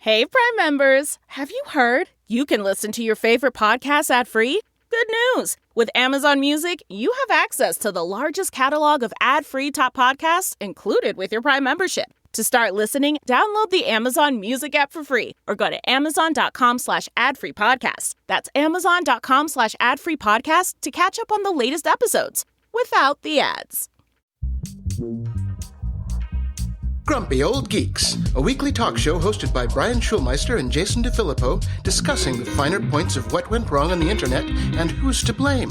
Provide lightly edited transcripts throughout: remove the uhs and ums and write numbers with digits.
Hey, Prime members! Have you heard? You can listen to your favorite podcasts ad-free? Good news! With Amazon Music, you have access to the largest catalog of ad-free top podcasts included with your Prime membership. To start listening, download the Amazon Music app for free or go to amazon.com/ad-free-podcast. That's amazon.com/ad-free-podcast to catch up on the latest episodes without the ads. Grumpy Old Geeks, a weekly talk show hosted by Brian Schulmeister and Jason DeFilippo, discussing the finer points of what went wrong on the internet and who's to blame.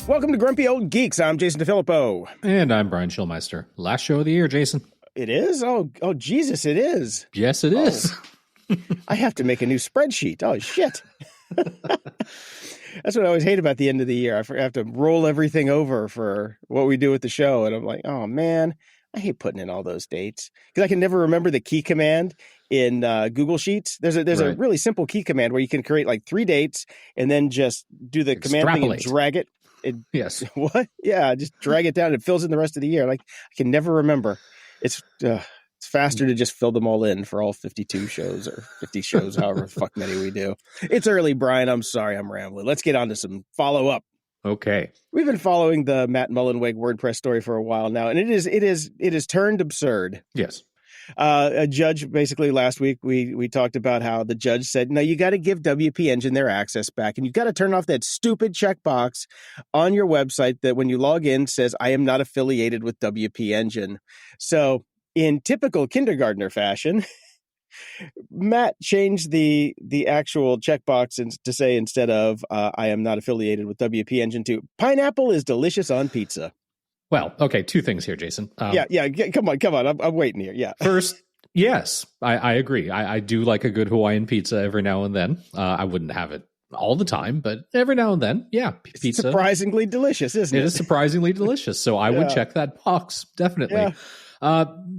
Welcome to Grumpy Old Geeks. I'm Jason DeFilippo. And I'm Brian Schulmeister. Last show of the year, Jason. It is? Oh, Jesus, it is. Yes, it is. I have to make a new spreadsheet. Oh, shit. That's what I always hate about the end of the year. I have to roll everything over for what we do with the show. And I'm like, oh, man, I hate putting in all those dates because I can never remember the key command in Google Sheets. There's a really simple key command where you can create like 3 dates and then just do the command thing and drag it. Yes. What? Yeah, just drag it down. It fills in the rest of the year. Like I can never remember. It's faster to just fill them all in for all 52 shows or 50 shows, however the fuck many we do. It's early, Brian. I'm sorry I'm rambling. Let's get on to some follow-up. Okay. We've been following the Matt Mullenweg WordPress story for a while now, and it is turned absurd. Yes. A judge, basically last week, we talked about how the judge said, no, you got to give WP Engine their access back, and you've got to turn off that stupid checkbox on your website that when you log in says, I am not affiliated with WP Engine. So in typical kindergartner fashion, Matt changed the actual checkbox to say, instead of I am not affiliated with WP Engine, to pineapple is delicious on pizza. Well, okay, 2 things here, Jason. Yeah. Come on. I'm waiting here. Yeah. First, yes, I agree. I do like a good Hawaiian pizza every now and then. I wouldn't have it all the time, but every now and then, yeah, pizza. It's surprisingly delicious, isn't it? It is surprisingly delicious. So I would check that box, definitely. Yeah.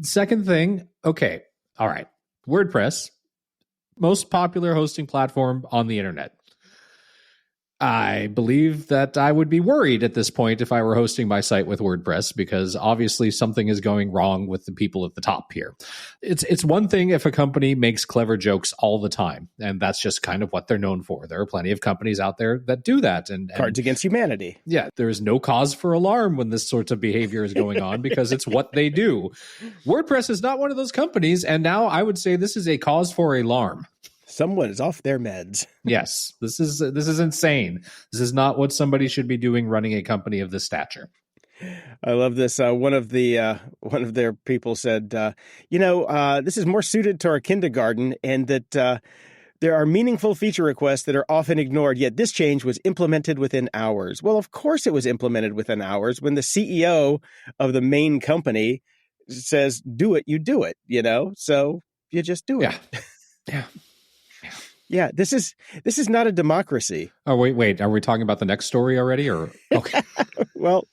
Second thing, okay, all right. WordPress, most popular hosting platform on the internet. I believe that I would be worried at this point if I were hosting my site with WordPress, because obviously something is going wrong with the people at the top here. It's one thing if a company makes clever jokes all the time, and that's just kind of what they're known for. There are plenty of companies out there that do that. And Cards Against Humanity. Yeah, there is no cause for alarm when this sort of behavior is going on because it's what they do. WordPress is not one of those companies, and now I would say this is a cause for alarm. Someone is off their meds. Yes, this is insane. This is not what somebody should be doing running a company of this stature. I love this. One of their people said, this is more suited to our kindergarten, and that there are meaningful feature requests that are often ignored, yet this change was implemented within hours. Well, of course it was implemented within hours. When the CEO of the main company says, do it, you do it, so you just do it. Yeah. Yeah, this is not a democracy. Oh, wait. Are we talking about the next story already? Or okay. Well,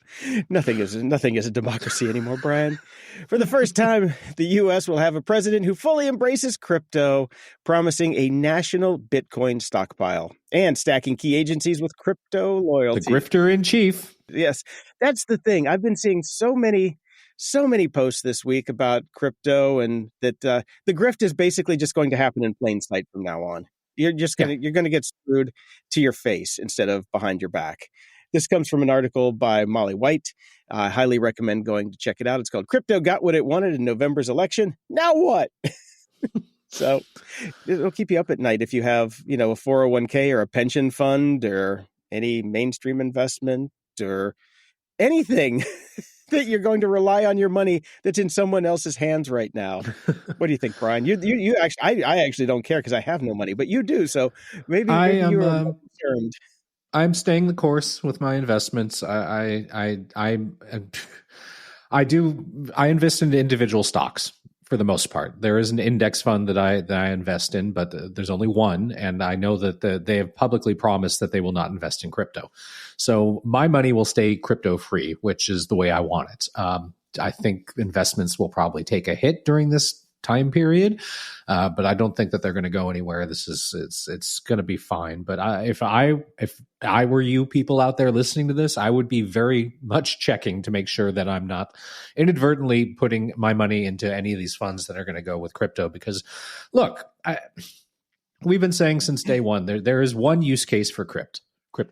nothing is a democracy anymore, Brian. For the first time, the U.S. will have a president who fully embraces crypto, promising a national Bitcoin stockpile and stacking key agencies with crypto loyalty. The grifter in chief. Yes, that's the thing. I've been seeing so many posts this week about crypto, and that the grift is basically just going to happen in plain sight from now on. You're going to get screwed to your face instead of behind your back. This comes from an article by Molly White. I highly recommend going to check it out. It's called "Crypto Got What It Wanted in November's Election. Now what?" So it'll keep you up at night if you have, a 401k or a pension fund or any mainstream investment or anything that you're going to rely on your money that's in someone else's hands right now. What do you think, Brian? You actually, I actually don't care because I have no money, but you do. So maybe you're concerned. I'm staying the course with my investments. I invest into individual stocks for the most part. There is an index fund that I invest in, but there's only one, and I know that they have publicly promised that they will not invest in crypto. So my money will stay crypto free, which is the way I want it. I think investments will probably take a hit during this time period. But I don't think that they're going to go anywhere. It's going to be fine. But if I were you people out there listening to this, I would be very much checking to make sure that I'm not inadvertently putting my money into any of these funds that are going to go with crypto. Because look, we've been saying since day one, there is one use case for crypto.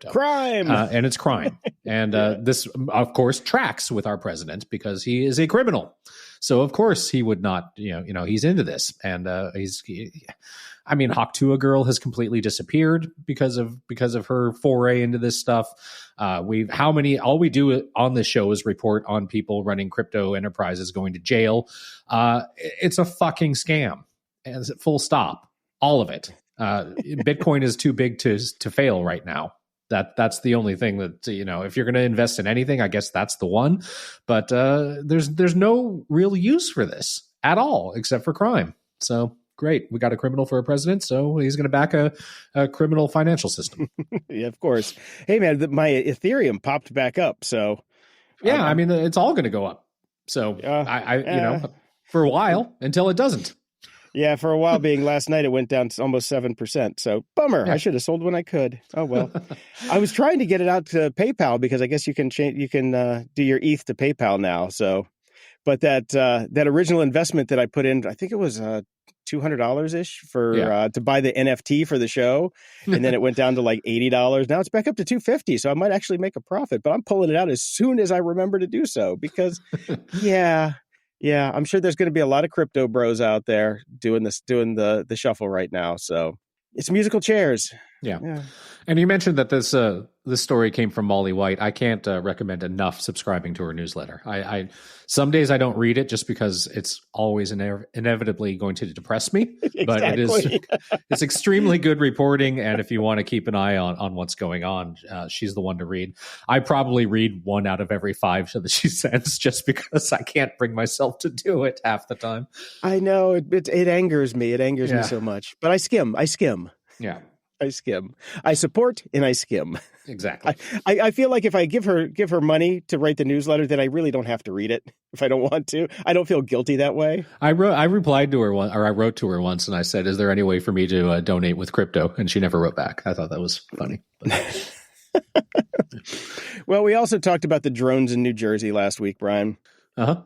Crime. And it's crime. And this, of course, tracks with our president because he is a criminal. So, of course, he would not, he's into this. And Hawktua Girl has completely disappeared because of her foray into this stuff. All we do on this show is report on people running crypto enterprises going to jail. It's a fucking scam. And full stop. All of it. Bitcoin is too big to fail right now. That's the only thing that, if you're going to invest in anything, I guess that's the one. But there's no real use for this at all, except for crime. So great, we got a criminal for a president, so he's going to back a criminal financial system. Yeah, of course. Hey man, my Ethereum popped back up. So yeah, it's all going to go up. So for a while until it doesn't. Yeah, for a while being last night, it went down to almost 7%. So bummer. Yeah. I should have sold when I could. Oh, well. I was trying to get it out to PayPal because I guess you can do your ETH to PayPal now. So, but that original investment that I put in, I think it was $200-ish to buy the NFT for the show. And then it went down to like $80. Now it's back up to $250. So I might actually make a profit, but I'm pulling it out as soon as I remember to do so because yeah, I'm sure there's going to be a lot of crypto bros out there doing the shuffle right now. So it's musical chairs. Yeah. And you mentioned that this story came from Molly White. I can't recommend enough subscribing to her newsletter. I some days I don't read it just because it's always inevitably going to depress me. Exactly. But it's extremely good reporting. And if you want to keep an eye on what's going on, she's the one to read. I probably read 1 out of every 5 that she sends just because I can't bring myself to do it half the time. I know it angers me. It angers me so much. But I skim. Yeah. I skim. I support and I skim. Exactly. I feel like if I give her money to write the newsletter, then I really don't have to read it if I don't want to. I don't feel guilty that way. I replied to her I wrote to her once and I said, "Is there any way for me to donate with crypto?" And she never wrote back. I thought that was funny. Well, we also talked about the drones in New Jersey last week, Brian. Uh-huh.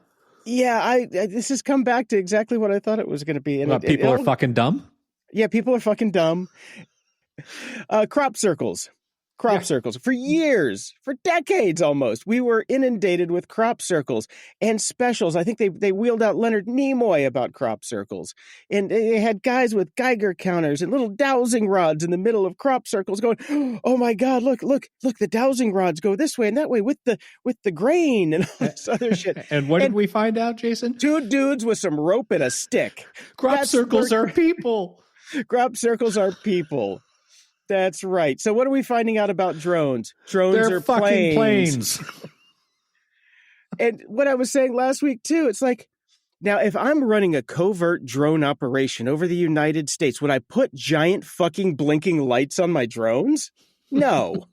Yeah, this has come back to exactly what I thought it was going to be. And people are fucking dumb? Yeah, people are fucking dumb. Crop circles for years, for decades almost. We were inundated with crop circles and specials. I think they wheeled out Leonard Nimoy about crop circles, and they had guys with Geiger counters and little dowsing rods in the middle of crop circles going, "Oh my God, look, the dowsing rods go this way and that way with the grain and all this other shit." And what did we find out, Jason? 2 dudes with some rope and a stick. Crop circles are people. Crop circles are people. That's right. So what are we finding out about drones? Drones They're are fucking planes. And what I was saying last week, too, it's like, now, if I'm running a covert drone operation over the United States, would I put giant fucking blinking lights on my drones? No.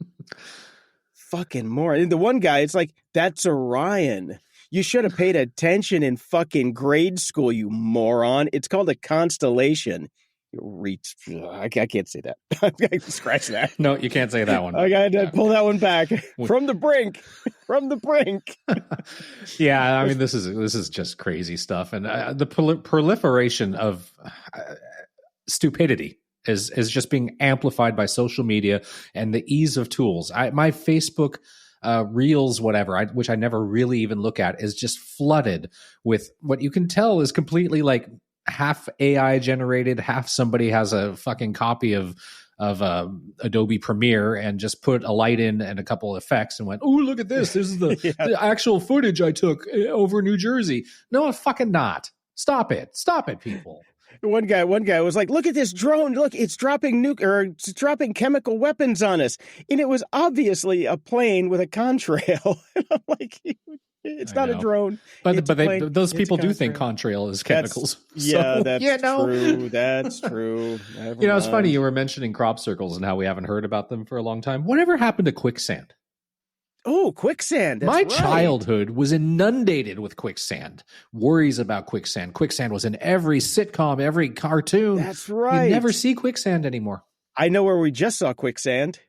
Fucking moron. And the one guy, it's like, that's Orion. You should have paid attention in fucking grade school, you moron. It's called a constellation. I can't say that. I can scratch that. No, you can't say that one. I got to pull that one back from the brink. Yeah, this is just crazy stuff, and the proliferation of stupidity is just being amplified by social media and the ease of tools. My Facebook Reels, whatever, which I never really even look at, is just flooded with what you can tell is completely like half AI generated, half somebody has a fucking copy of Adobe Premiere and just put a light in and a couple of effects and went, "Oh, look at this. This is the actual footage I took over New Jersey." No, fucking not. Stop it, people. One guy was like, "Look at this drone. Look, it's dropping it's dropping chemical weapons on us." And it was obviously a plane with a contrail. And I'm like, it's not a drone. But those people do think contrail is chemicals. That's true. That's true. It's funny you were mentioning crop circles and how we haven't heard about them for a long time. Whatever happened to quicksand? Oh, quicksand. That's My right. childhood was inundated with quicksand. Worries about quicksand. Quicksand was in every sitcom, every cartoon. That's right. You never see quicksand anymore. I know where we just saw quicksand.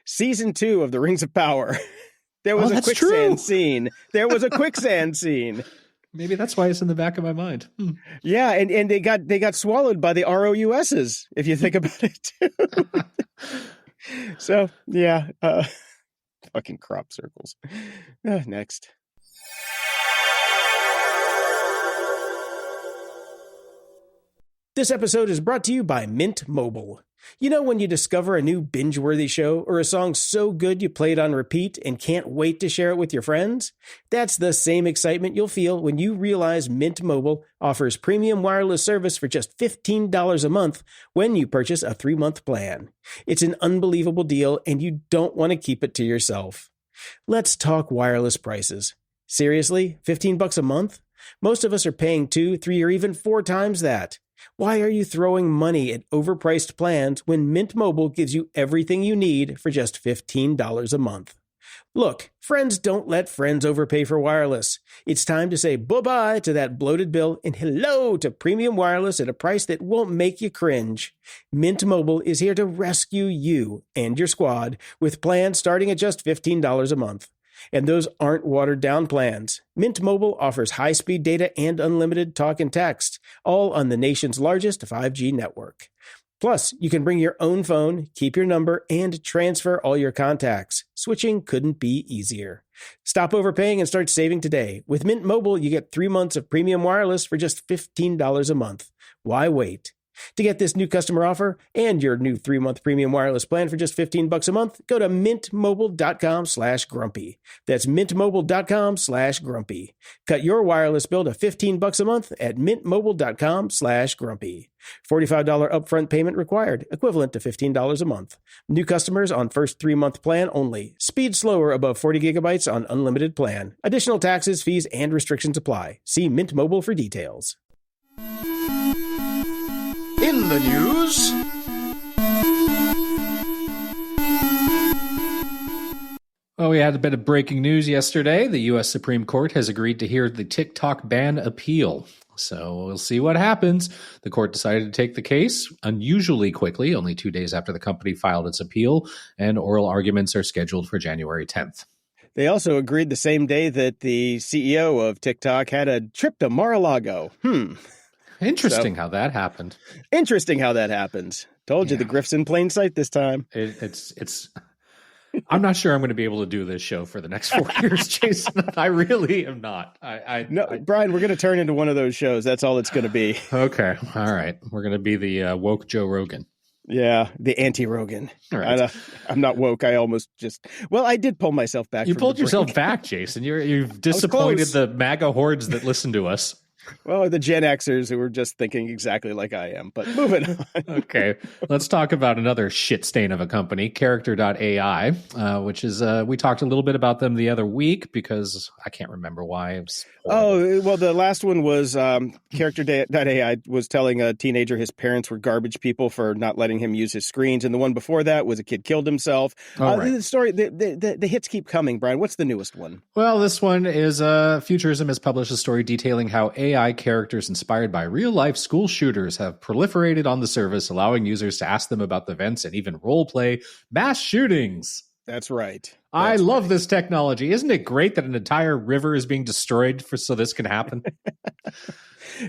Season 2 of The Rings of Power. There was a quicksand scene. There was a quicksand scene. Maybe that's why it's in the back of my mind. Yeah, and they got swallowed by the ROUSs, if you think about it too. So, yeah, fucking crop circles. Next. This episode is brought to you by Mint Mobile. You know when you discover a new binge-worthy show or a song so good you play it on repeat and can't wait to share it with your friends? That's the same excitement you'll feel when you realize Mint Mobile offers premium wireless service for just $15 a month when you purchase a 3-month plan. It's an unbelievable deal and you don't want to keep it to yourself. Let's talk wireless prices. Seriously, $15 a month? Most of us are paying 2, 3, or even 4 times that. Why are you throwing money at overpriced plans when Mint Mobile gives you everything you need for just $15 a month? Look, friends don't let friends overpay for wireless. It's time to say bye-bye to that bloated bill and hello to premium wireless at a price that won't make you cringe. Mint Mobile is here to rescue you and your squad with plans starting at just $15 a month. And those aren't watered-down plans. Mint Mobile offers high-speed data and unlimited talk and text, all on the nation's largest 5G network. Plus, you can bring your own phone, keep your number, and transfer all your contacts. Switching couldn't be easier. Stop overpaying and start saving today. With Mint Mobile, you get 3 months of premium wireless for just $15 a month. Why wait? To get this new customer offer and your new 3-month premium wireless plan for just $15 a month, go to mintmobile.com/grumpy. That's mintmobile.com/grumpy. Cut your wireless bill to $15 a month at mintmobile.com/grumpy. $45 upfront payment required, equivalent to $15 a month. New customers on first 3-month plan only. Speed slower above 40 gigabytes on unlimited plan. Additional taxes, fees, and restrictions apply. See Mint Mobile for details. In the news... Well, we had a bit of breaking news yesterday. The U.S. Supreme Court has agreed to hear the TikTok ban appeal. So we'll see what happens. The court decided to take the case unusually quickly, only 2 days after the company filed its appeal, and oral arguments are scheduled for January 10th. They also agreed the same day that the CEO of TikTok had a trip to Mar-a-Lago. Interesting how that happened. Interesting how that happens. Told you the grift's in plain sight this time. It's. I'm not sure I'm going to be able to do this show for the next 4 years, Jason. I really am not. Brian, we're going to turn into one of those shows. That's all it's going to be. Okay. All right. We're going to be the woke Joe Rogan. Yeah, the anti-Rogan. All right. I'm not woke. I almost just... Well, I did pull myself back. You pulled yourself back, Jason. You've disappointed the MAGA hordes that listen to us. Well, the Gen Xers who were just thinking exactly like I am, but moving on. Okay, let's talk about another shit stain of a company, Character.ai, which is, we talked a little bit about them the other week because I can't remember why. Oh, well, the last one was Character.ai was telling a teenager his parents were garbage people for not letting him use his screens. And the one before that was a kid killed himself. Right. The story, the hits keep coming, Brian. What's the newest one? Well, this one is Futurism has published a story detailing how AI characters inspired by real-life school shooters have proliferated on the service, allowing users to ask them about the events and even role-play mass shootings. That's right. I love this technology. Isn't it great that an entire river is being destroyed so this can happen?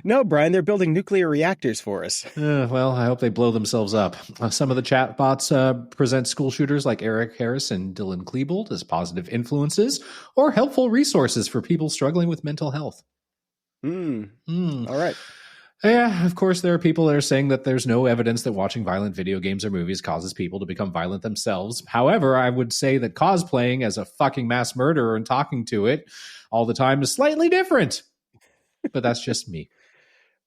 No, Brian, they're building nuclear reactors for us. Well, I hope they blow themselves up. Some of the chatbots present school shooters like Eric Harris and Dylan Klebold as positive influences or helpful resources for people struggling with mental health. All right. Yeah, of course, there are people that are saying that there's no evidence that watching violent video games or movies causes people to become violent themselves. However, I would say that cosplaying as a fucking mass murderer and talking to it all the time is slightly different. But that's just me.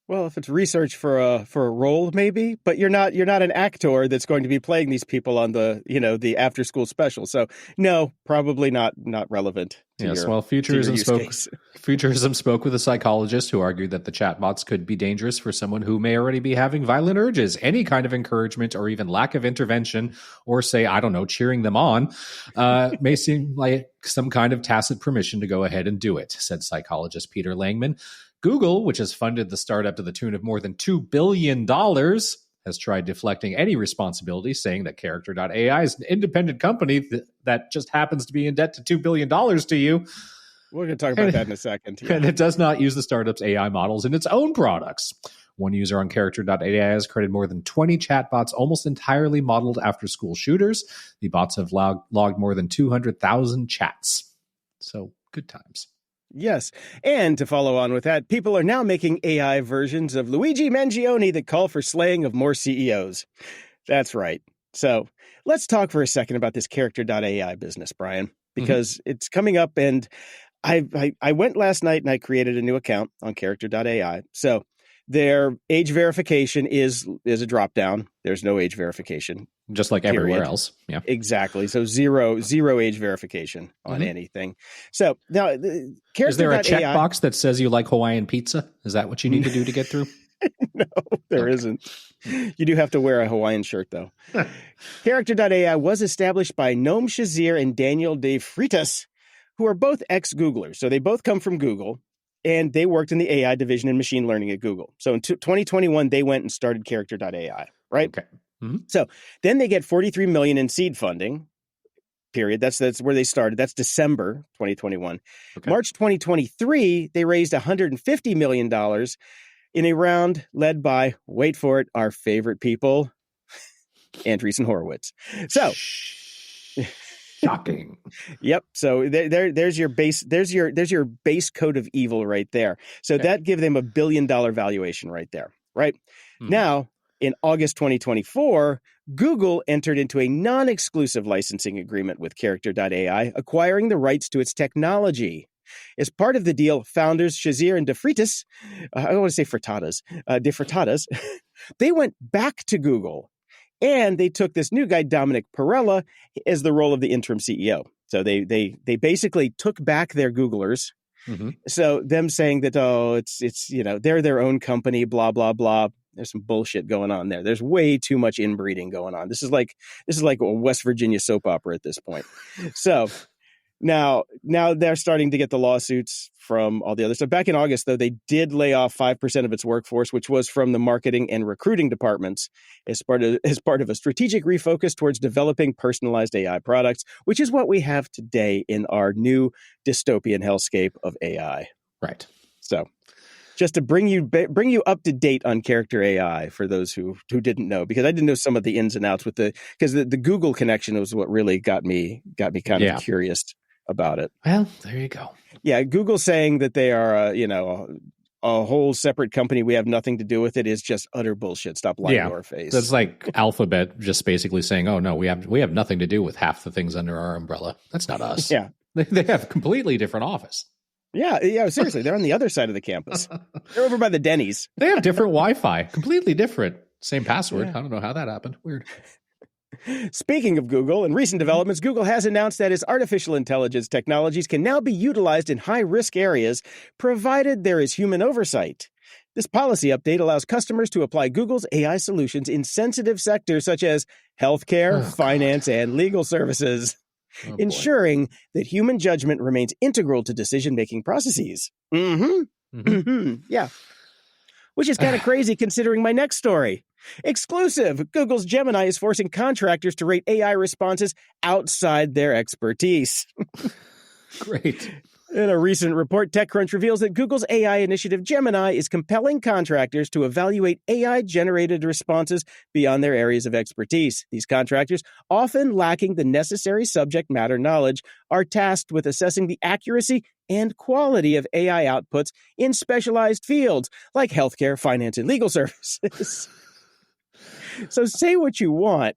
Well, if it's research for a role, maybe, but you're not an actor that's going to be playing these people on the after school special. So no, probably not relevant. Yes, well, Futurism spoke with a psychologist who argued that the chatbots could be dangerous for someone who may already be having violent urges. Any kind of encouragement or even lack of intervention, or say, I don't know, cheering them on, may seem like some kind of tacit permission to go ahead and do it, said psychologist Peter Langman. Google, which has funded the startup to the tune of more than $2 billion, has tried deflecting any responsibility, saying that Character.ai is an independent company that just happens to be in debt to $2 billion to you. We're going to talk about that in a second. Yeah. And it does not use the startup's AI models in its own products. One user on Character.ai has created more than 20 chatbots almost entirely modeled after school shooters. The bots have logged more than 200,000 chats. So good times. Yes. And to follow on with that, people are now making AI versions of Luigi Mangione that call for slaying of more CEOs. That's right. So let's talk for a second about this Character.ai business, Brian, because it's coming up, and I went last night and I created a new account on Character.ai. So their age verification is a drop down. There's no age verification. Just like everywhere else. Yeah. Exactly. So zero age verification on anything. So now is there a checkbox that says you like Hawaiian pizza? Is that what you need to do to get through? No, there isn't. You do have to wear a Hawaiian shirt, though. Character.ai was established by Noam Shazir and Daniel De Freitas, who are both ex-Googlers. So they both come from Google, and they worked in the AI division in machine learning at Google. So in 2021, they went and started Character.ai, right? Okay. So then they get $43 million in seed funding, period. That's where they started. That's December 2021. Okay. March 2023, they raised $150 million in a round led by, wait for it, our favorite people, Andreessen Horowitz. So shocking. Yep. So there's your base. There's your base code of evil right there. So that gives them $1 billion valuation right there. Right now, in August 2024, Google entered into a non-exclusive licensing agreement with Character.ai, acquiring the rights to its technology. As part of the deal, founders Shazir and De Freitas, I don't want to say Frittatas, De Frittatas, they went back to Google, and they took this new guy, Dominic Perella, as the role of the interim CEO. So they basically took back their Googlers. So them saying that, it's they're their own company, blah, blah, blah. There's some bullshit going on there. There's way too much inbreeding going on. This is like a West Virginia soap opera at this point. So now they're starting to get the lawsuits from all the others. So back in August, though, they did lay off 5% of its workforce, which was from the marketing and recruiting departments as part of a strategic refocus towards developing personalized AI products, which is what we have today in our new dystopian hellscape of AI. Right. So just to bring you up to date on Character AI for those who didn't know, because I didn't know some of the ins and outs because the Google connection was what really got me kind of curious about it. Well, there you go. Yeah, Google saying that they are a whole separate company, we have nothing to do with it, is just utter bullshit. Stop lying to our face. That's like Alphabet just basically saying, "Oh no, we have nothing to do with half the things under our umbrella. That's not us." Yeah, they have a completely different office. Yeah, seriously. They're on the other side of the campus. They're over by the Denny's. They have different Wi-Fi, completely different. Same password. Yeah. I don't know how that happened. Weird. Speaking of Google and recent developments, Google has announced that its artificial intelligence technologies can now be utilized in high-risk areas, provided there is human oversight. This policy update allows customers to apply Google's AI solutions in sensitive sectors such as healthcare, finance, and legal services. Ensuring that human judgment remains integral to decision-making processes. Yeah. Which is kind of crazy considering my next story. Exclusive. Google's Gemini is forcing contractors to rate AI responses outside their expertise. Great. In a recent report, TechCrunch reveals that Google's AI initiative Gemini is compelling contractors to evaluate AI-generated responses beyond their areas of expertise. These contractors, often lacking the necessary subject matter knowledge, are tasked with assessing the accuracy and quality of AI outputs in specialized fields like healthcare, finance, and legal services. So say what you want,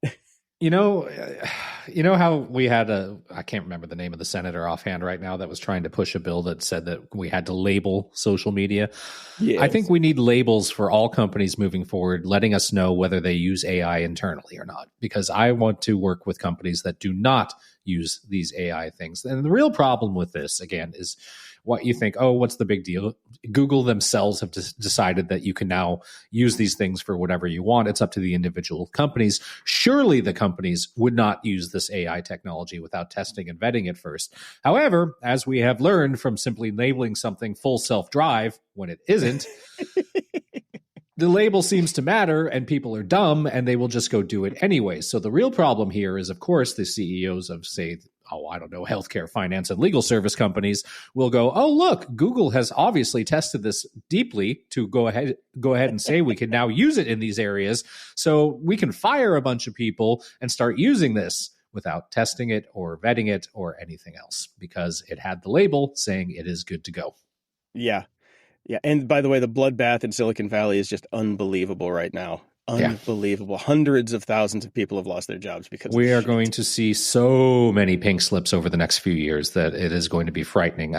You know how we had I can't remember the name of the senator offhand right now that was trying to push a bill that said that we had to label social media. Yes. I think we need labels for all companies moving forward, letting us know whether they use AI internally or not, because I want to work with companies that do not use these AI things. And the real problem with this, again, is what you think, oh, what's the big deal? Google themselves have decided that you can now use these things for whatever you want. It's up to the individual companies. Surely the companies would not use this AI technology without testing and vetting it first. However, as we have learned from simply labeling something full self-drive when it isn't, the label seems to matter and people are dumb and they will just go do it anyway. So the real problem here is, of course, the CEOs of, say, I don't know, healthcare, finance, and legal service companies will go, oh, look, Google has obviously tested this deeply to go ahead and say we can now use it in these areas. So we can fire a bunch of people and start using this without testing it or vetting it or anything else because it had the label saying it is good to go. Yeah. Yeah. And by the way, the bloodbath in Silicon Valley is just unbelievable right now. Unbelievable. Yeah. Hundreds of thousands of people have lost their jobs because we are going to see so many pink slips over the next few years that it is going to be frightening.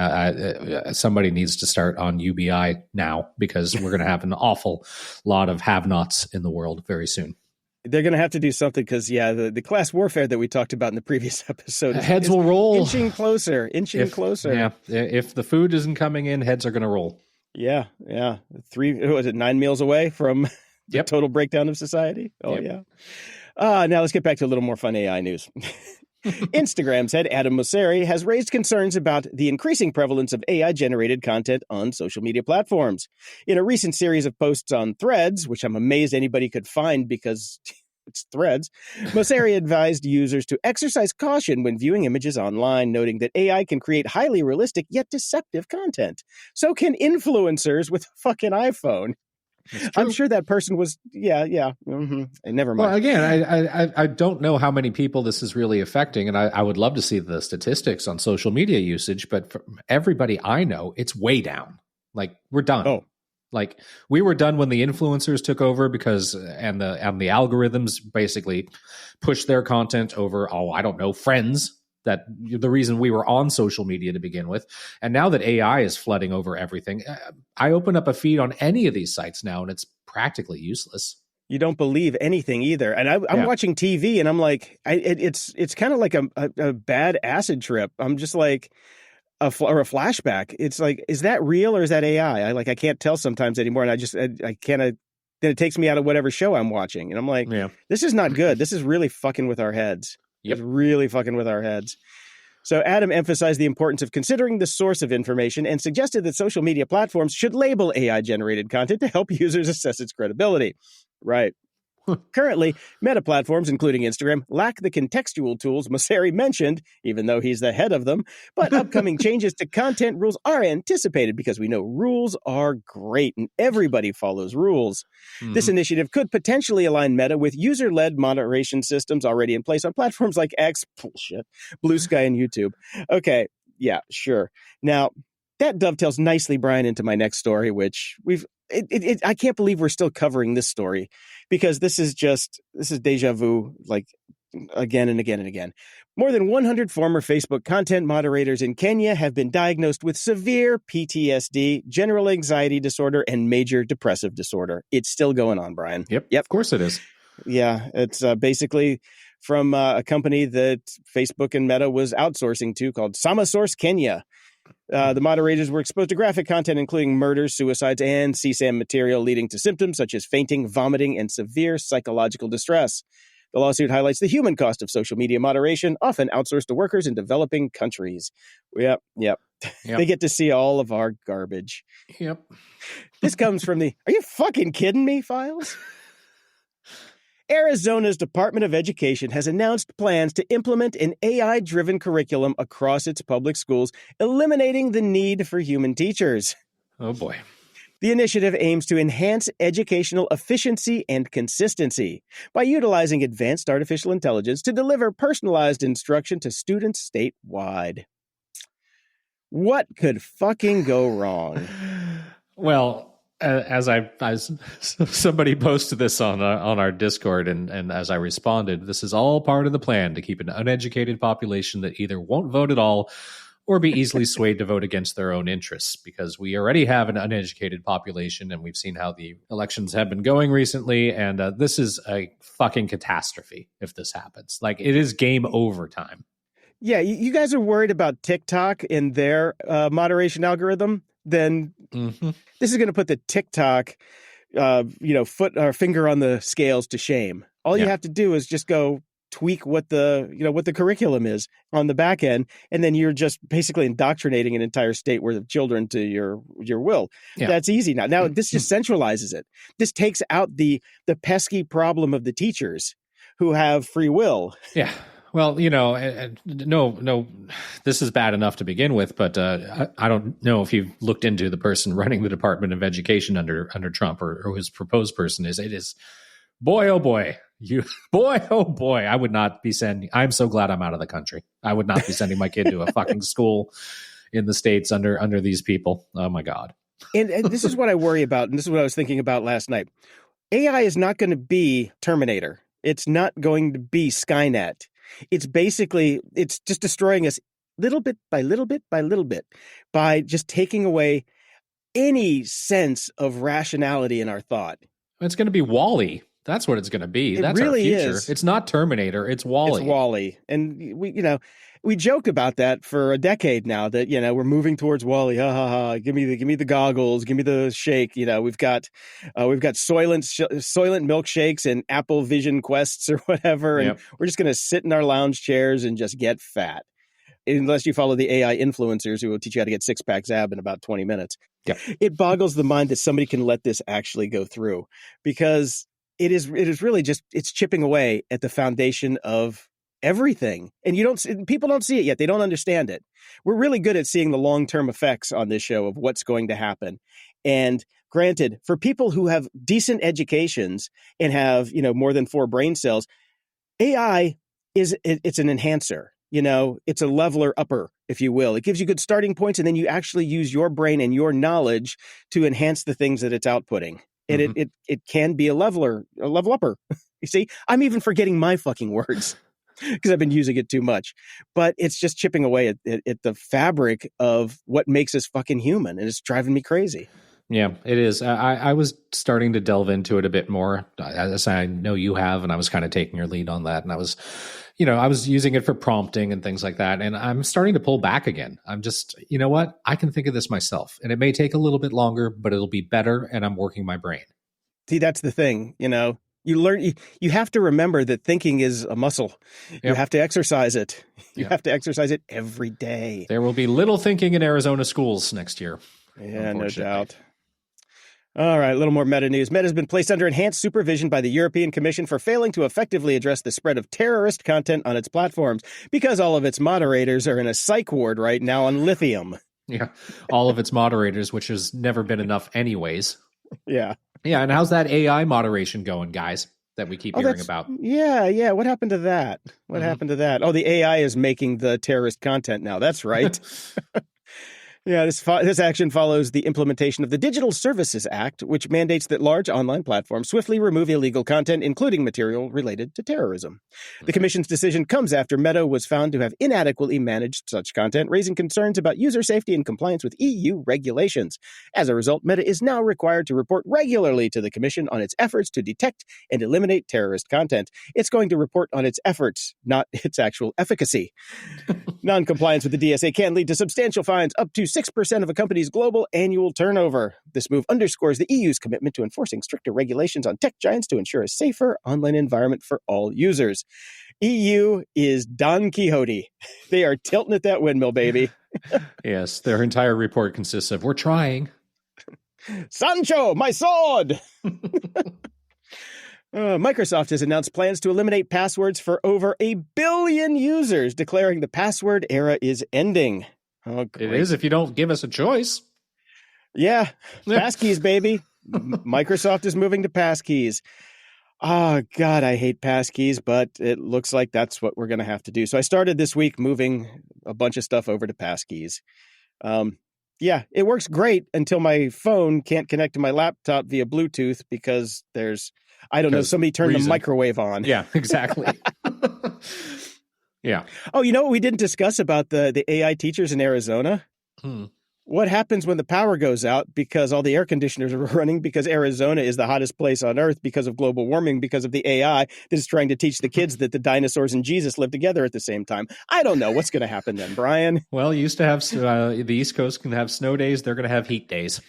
Somebody needs to start on UBI now because we're going to have an awful lot of have-nots in the world very soon. They're going to have to do something because, the class warfare that we talked about in the previous episode, heads will roll. Inching closer. Yeah. If the food isn't coming in, heads are going to roll. Yeah. 9 meals away from the total breakdown of society? Oh, yeah. Now let's get back to a little more fun AI news. Instagram's head, Adam Mosseri, has raised concerns about the increasing prevalence of AI-generated content on social media platforms. In a recent series of posts on Threads, which I'm amazed anybody could find because it's Threads, Mosseri advised users to exercise caution when viewing images online, noting that AI can create highly realistic yet deceptive content. So can influencers with a fucking iPhone. I'm sure that person was, Mm-hmm. Never mind. Well, again, I don't know how many people this is really affecting, and I would love to see the statistics on social media usage, but for everybody I know, it's way down. Like, we're done. Oh. Like, we were done when the influencers took over because, and the algorithms basically pushed their content over, friends. That the reason we were on social media to begin with. And now that AI is flooding over everything, I open up a feed on any of these sites now and it's practically useless. You don't believe anything either. And I'm watching TV and I'm like, it's kind of like a bad acid trip. I'm just like a flashback. It's like, is that real or is that AI? I can't tell sometimes anymore. And I can't, then it takes me out of whatever show I'm watching. And I'm like, this is not good. This is really fucking with our heads. Yep. It's really fucking with our heads. So Adam emphasized the importance of considering the source of information and suggested that social media platforms should label AI-generated content to help users assess its credibility. Right. Currently, meta platforms, including Instagram, lack the contextual tools Mosseri mentioned, even though he's the head of them. But upcoming changes to content rules are anticipated because we know rules are great and everybody follows rules. Mm-hmm. This initiative could potentially align Meta with user-led moderation systems already in place on platforms like X, Blue Sky, and YouTube. Okay, yeah, sure. Now, that dovetails nicely, Brian, into my next story, which I can't believe we're still covering this story because this is deja vu, like again and again and again. More than 100 former Facebook content moderators in Kenya have been diagnosed with severe PTSD, general anxiety disorder, and major depressive disorder. It's still going on, Brian. Yep. Of course it is. Yeah. It's basically from a company that Facebook and Meta was outsourcing to called SamaSource Kenya. The moderators were exposed to graphic content, including murders, suicides, and CSAM material, leading to symptoms such as fainting, vomiting, and severe psychological distress. The lawsuit highlights the human cost of social media moderation, often outsourced to workers in developing countries. Yep. They get to see all of our garbage. Yep. This comes from the, are you fucking kidding me, files? Arizona's Department of Education has announced plans to implement an AI-driven curriculum across its public schools, eliminating the need for human teachers. Oh, boy. The initiative aims to enhance educational efficiency and consistency by utilizing advanced artificial intelligence to deliver personalized instruction to students statewide. What could fucking go wrong? Well, as somebody posted this on our Discord, and as I responded, this is all part of the plan to keep an uneducated population that either won't vote at all or be easily swayed to vote against their own interests, because we already have an uneducated population, and we've seen how the elections have been going recently, and this is a fucking catastrophe if this happens. Like, it is game over time. Yeah, you guys are worried about TikTok and their moderation algorithm. Then this is going to put the TikTok, foot or finger on the scales to shame. All you have to do is just go tweak what the curriculum is on the back end, and then you're just basically indoctrinating an entire state worth of children to your will. Yeah. That's easy now. Now this just centralizes it. This takes out the pesky problem of the teachers who have free will. Yeah. Well, no, this is bad enough to begin with, but I don't know if you've looked into the person running the Department of Education under Trump, or who his proposed person is. It is, boy, oh boy, I would not be sending. I'm so glad I'm out of the country. I would not be sending my kid to a fucking school in the States under these people. Oh my God. And this is what I worry about, and this is what I was thinking about last night. AI is not going to be Terminator. It's not going to be Skynet. It's just destroying us little bit by little bit by little bit, by just taking away any sense of rationality in our thought. It's going to be WALL-E. That's what it's going to be. That's really our future. Is. It's not Terminator. It's WALL-E. It's WALL-E. And we joke about that for a decade now, that, we're moving towards WALL-E. Ha ha ha. Give me the goggles. Give me the shake. We've got Soylent milkshakes and Apple Vision Quests or whatever. And we're just going to sit in our lounge chairs and just get fat. Unless you follow the AI influencers who will teach you how to get six-pack ab in about 20 minutes. Yeah. It boggles the mind that somebody can let this actually go through, because it is really just, it's chipping away at the foundation of everything. And people don't see it yet. They don't understand it. We're really good at seeing the long-term effects on this show of what's going to happen. And granted, for people who have decent educations and have, more than 4 brain cells, AI it's an enhancer. It's a leveler upper, if you will. It gives you good starting points, and then you actually use your brain and your knowledge to enhance the things that it's outputting. And it can be a level upper. You see, I'm even forgetting my fucking words because I've been using it too much. But it's just chipping away at the fabric of what makes us fucking human, and it's driving me crazy. Yeah, it is. I was starting to delve into it a bit more, as I know you have, and I was kind of taking your lead on that. And I was using it for prompting and things like that. And I'm starting to pull back again. I'm just, you know what? I can think of this myself, and it may take a little bit longer, but it'll be better, and I'm working my brain. See, that's the thing. You learn, you have to remember that thinking is a muscle. Yep. You have to exercise it. You have to exercise it every day. There will be little thinking in Arizona schools next year. Yeah, no doubt. All right, a little more Meta news. Meta has been placed under enhanced supervision by the European Commission for failing to effectively address the spread of terrorist content on its platforms, because all of its moderators are in a psych ward right now on lithium. Yeah, all of its moderators, which has never been enough anyways. Yeah. Yeah, and how's that AI moderation going, guys, that we keep hearing about? Yeah. What happened to that? What happened to that? Oh, the AI is making the terrorist content now. That's right. Yeah, this action follows the implementation of the Digital Services Act, which mandates that large online platforms swiftly remove illegal content, including material related to terrorism. The Commission's decision comes after Meta was found to have inadequately managed such content, raising concerns about user safety and compliance with EU regulations. As a result, Meta is now required to report regularly to the Commission on its efforts to detect and eliminate terrorist content. It's going to report on its efforts, not its actual efficacy. Non-compliance with the DSA can lead to substantial fines, up to 6% of a company's global annual turnover. This move underscores the EU's commitment to enforcing stricter regulations on tech giants to ensure a safer online environment for all users. EU is Don Quixote. They are tilting at that windmill, baby. Yes, their entire report consists of, we're trying. Sancho, my sword! Microsoft has announced plans to eliminate passwords for over 1 billion users, declaring the password era is ending. Oh, great. It is if you don't give us a choice. Yeah. Passkeys, baby. Microsoft is moving to passkeys. Oh, God, I hate passkeys, but it looks like that's what we're going to have to do. So I started this week moving a bunch of stuff over to passkeys. Yeah, it works great until my phone can't connect to my laptop via Bluetooth because somebody turned the microwave on. Yeah, exactly. Yeah. Oh, you know what we didn't discuss about the AI teachers in Arizona? What happens when the power goes out because all the air conditioners are running because Arizona is the hottest place on Earth because of global warming, because of the AI that is trying to teach the kids that the dinosaurs and Jesus live together at the same time? I don't know what's going to happen then, Brian. Well, you used to have the East Coast can have snow days. They're going to have heat days.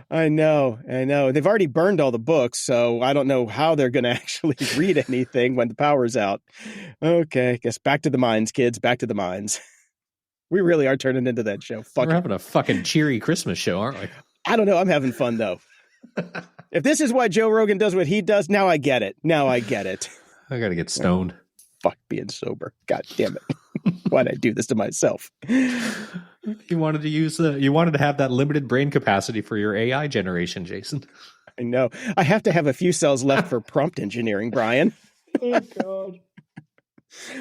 I know. They've already burned all the books, so I don't know how they're going to actually read anything when the power's out. Okay, guess back to the mines, kids. Back to the mines. We really are turning into that show. We're having a fucking cheery Christmas show, aren't we? I don't know. I'm having fun, though. If this is why Joe Rogan does what he does, now I get it. I got to get stoned. Fuck being sober. God damn it. Why'd I do this to myself? You wanted to have that limited brain capacity for your AI generation, Jason. I know. I have to have a few cells left for prompt engineering, Brian. Oh, God.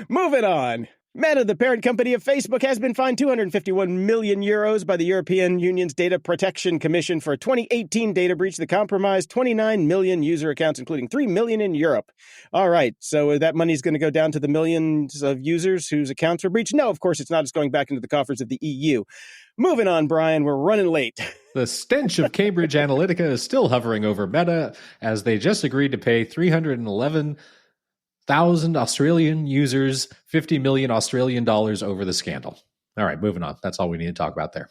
Moving on. Meta, the parent company of Facebook, has been fined 251 million euros by the European Union's Data Protection Commission for a 2018 data breach that compromised 29 million user accounts, including 3 million in Europe. All right, so that money's going to go down to the millions of users whose accounts were breached? No, of course it's not. It's going back into the coffers of the EU. Moving on, Brian, we're running late. The stench of Cambridge Analytica is still hovering over Meta as they just agreed to pay 311,000 Australian users, 50 million Australian dollars over the scandal. All right, moving on. That's all we need to talk about there.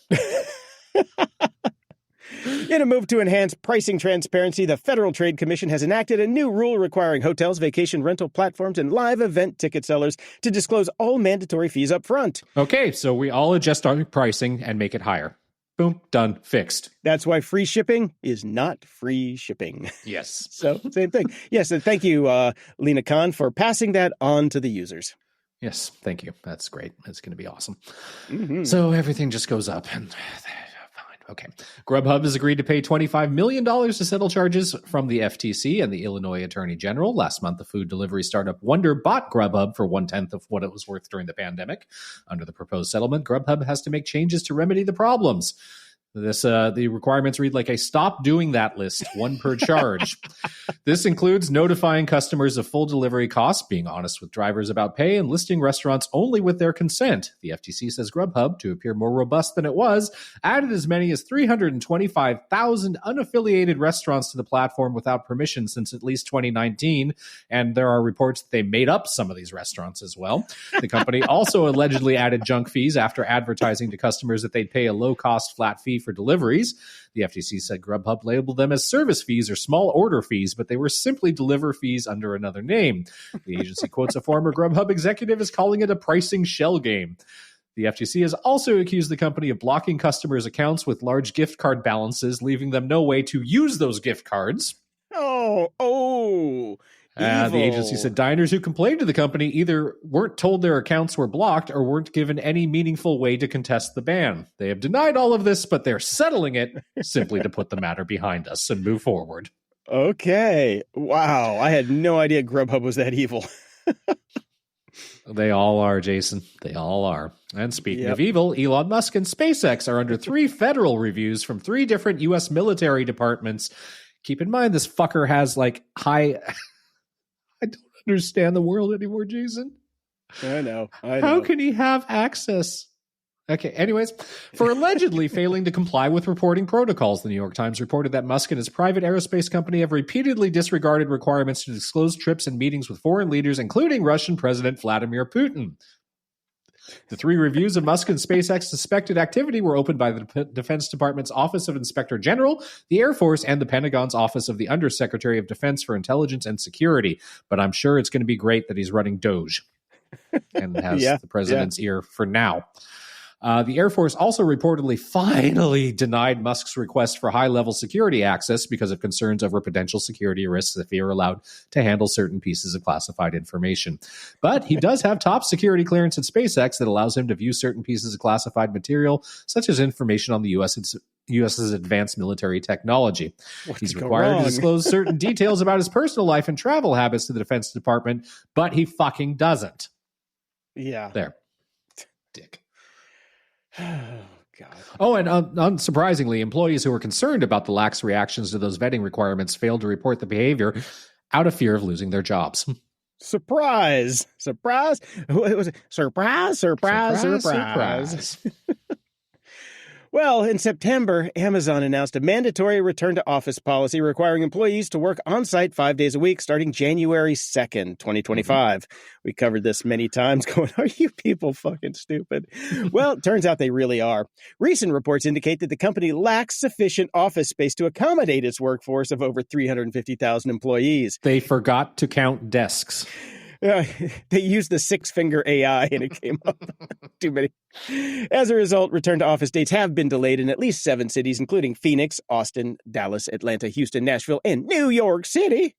In a move to enhance pricing transparency, the Federal Trade Commission has enacted a new rule requiring hotels, vacation rental platforms, and live event ticket sellers to disclose all mandatory fees up front. Okay, so we all adjust our pricing and make it higher. Boom, done, fixed. That's why free shipping is not free shipping. Yes. So, same thing. Yes, and thank you, Lena Khan, for passing that on to the users. Yes, thank you. That's great. It's going to be awesome. Mm-hmm. So everything just goes up and fine. Okay. Grubhub has agreed to pay $25 million to settle charges from the FTC and the Illinois Attorney General. Last month, the food delivery startup Wonder bought Grubhub for 1/10 of what it was worth during the pandemic. Under the proposed settlement, Grubhub has to make changes to remedy the problems. The requirements read like a stop doing that list, one per charge. This includes notifying customers of full delivery costs, being honest with drivers about pay, and listing restaurants only with their consent. The FTC says Grubhub, to appear more robust than it was, added as many as 325,000 unaffiliated restaurants to the platform without permission since at least 2019, and there are reports that they made up some of these restaurants as well. The company also allegedly added junk fees after advertising to customers that they'd pay a low-cost flat fee for deliveries. The FTC said Grubhub labeled them as service fees or small order fees, but they were simply deliver fees under another name. The agency quotes a former Grubhub executive as calling it a pricing shell game. The FTC has also accused the company of blocking customers' accounts with large gift card balances, leaving them no way to use those gift cards. The agency said diners who complained to the company either weren't told their accounts were blocked or weren't given any meaningful way to contest the ban. They have denied all of this, but they're settling it simply to put the matter behind us and move forward. Okay. Wow. I had no idea Grubhub was that evil. They all are, Jason. They all are. And speaking of evil, Elon Musk and SpaceX are under 3 federal reviews from 3 different U.S. military departments. Keep in mind, this fucker has high... I don't understand the world anymore, Jason. I know. How can he have access? Okay, anyways, for allegedly failing to comply with reporting protocols, the New York Times reported that Musk and his private aerospace company have repeatedly disregarded requirements to disclose trips and meetings with foreign leaders, including Russian President Vladimir Putin. The 3 reviews of Musk and SpaceX suspected activity were opened by the Defense Department's Office of Inspector General, the Air Force, and the Pentagon's Office of the Undersecretary of Defense for Intelligence and Security. But I'm sure it's going to be great that he's running Doge and has the president's ear for now. The Air Force also reportedly finally denied Musk's request for high-level security access because of concerns over potential security risks if he were allowed to handle certain pieces of classified information. But he does have top security clearance at SpaceX that allows him to view certain pieces of classified material, such as information on the U.S.'s advanced military technology. He's required to disclose certain details about his personal life and travel habits to the Defense Department, but he fucking doesn't. Yeah. There. Dick. God. Oh, and unsurprisingly, employees who were concerned about the lax reactions to those vetting requirements failed to report the behavior out of fear of losing their jobs. Surprise! Surprise! What was it? Surprise! Surprise! Surprise! Well, in September, Amazon announced a mandatory return to office policy requiring employees to work on-site 5 days a week starting January 2nd, 2025. Mm-hmm. We covered this many times going, are you people fucking stupid? Well, it turns out they really are. Recent reports indicate that the company lacks sufficient office space to accommodate its workforce of over 350,000 employees. They forgot to count desks. They used the 6-finger AI and it came up too many. As a result, return to office dates have been delayed in at least 7 cities, including Phoenix, Austin, Dallas, Atlanta, Houston, Nashville, and New York City.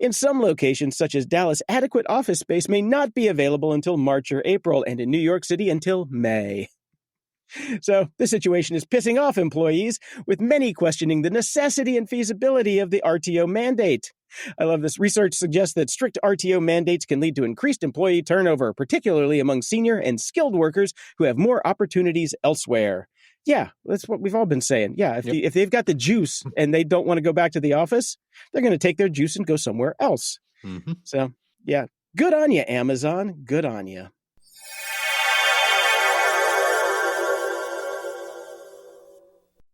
In some locations, such as Dallas, adequate office space may not be available until March or April, and in New York City until May. So the situation is pissing off employees, with many questioning the necessity and feasibility of the RTO mandate. I love this. Research suggests that strict RTO mandates can lead to increased employee turnover, particularly among senior and skilled workers who have more opportunities elsewhere. Yeah, that's what we've all been saying. Yeah, if they've got the juice and they don't want to go back to the office, they're going to take their juice and go somewhere else. Mm-hmm. So, yeah, good on you, Amazon. Good on you.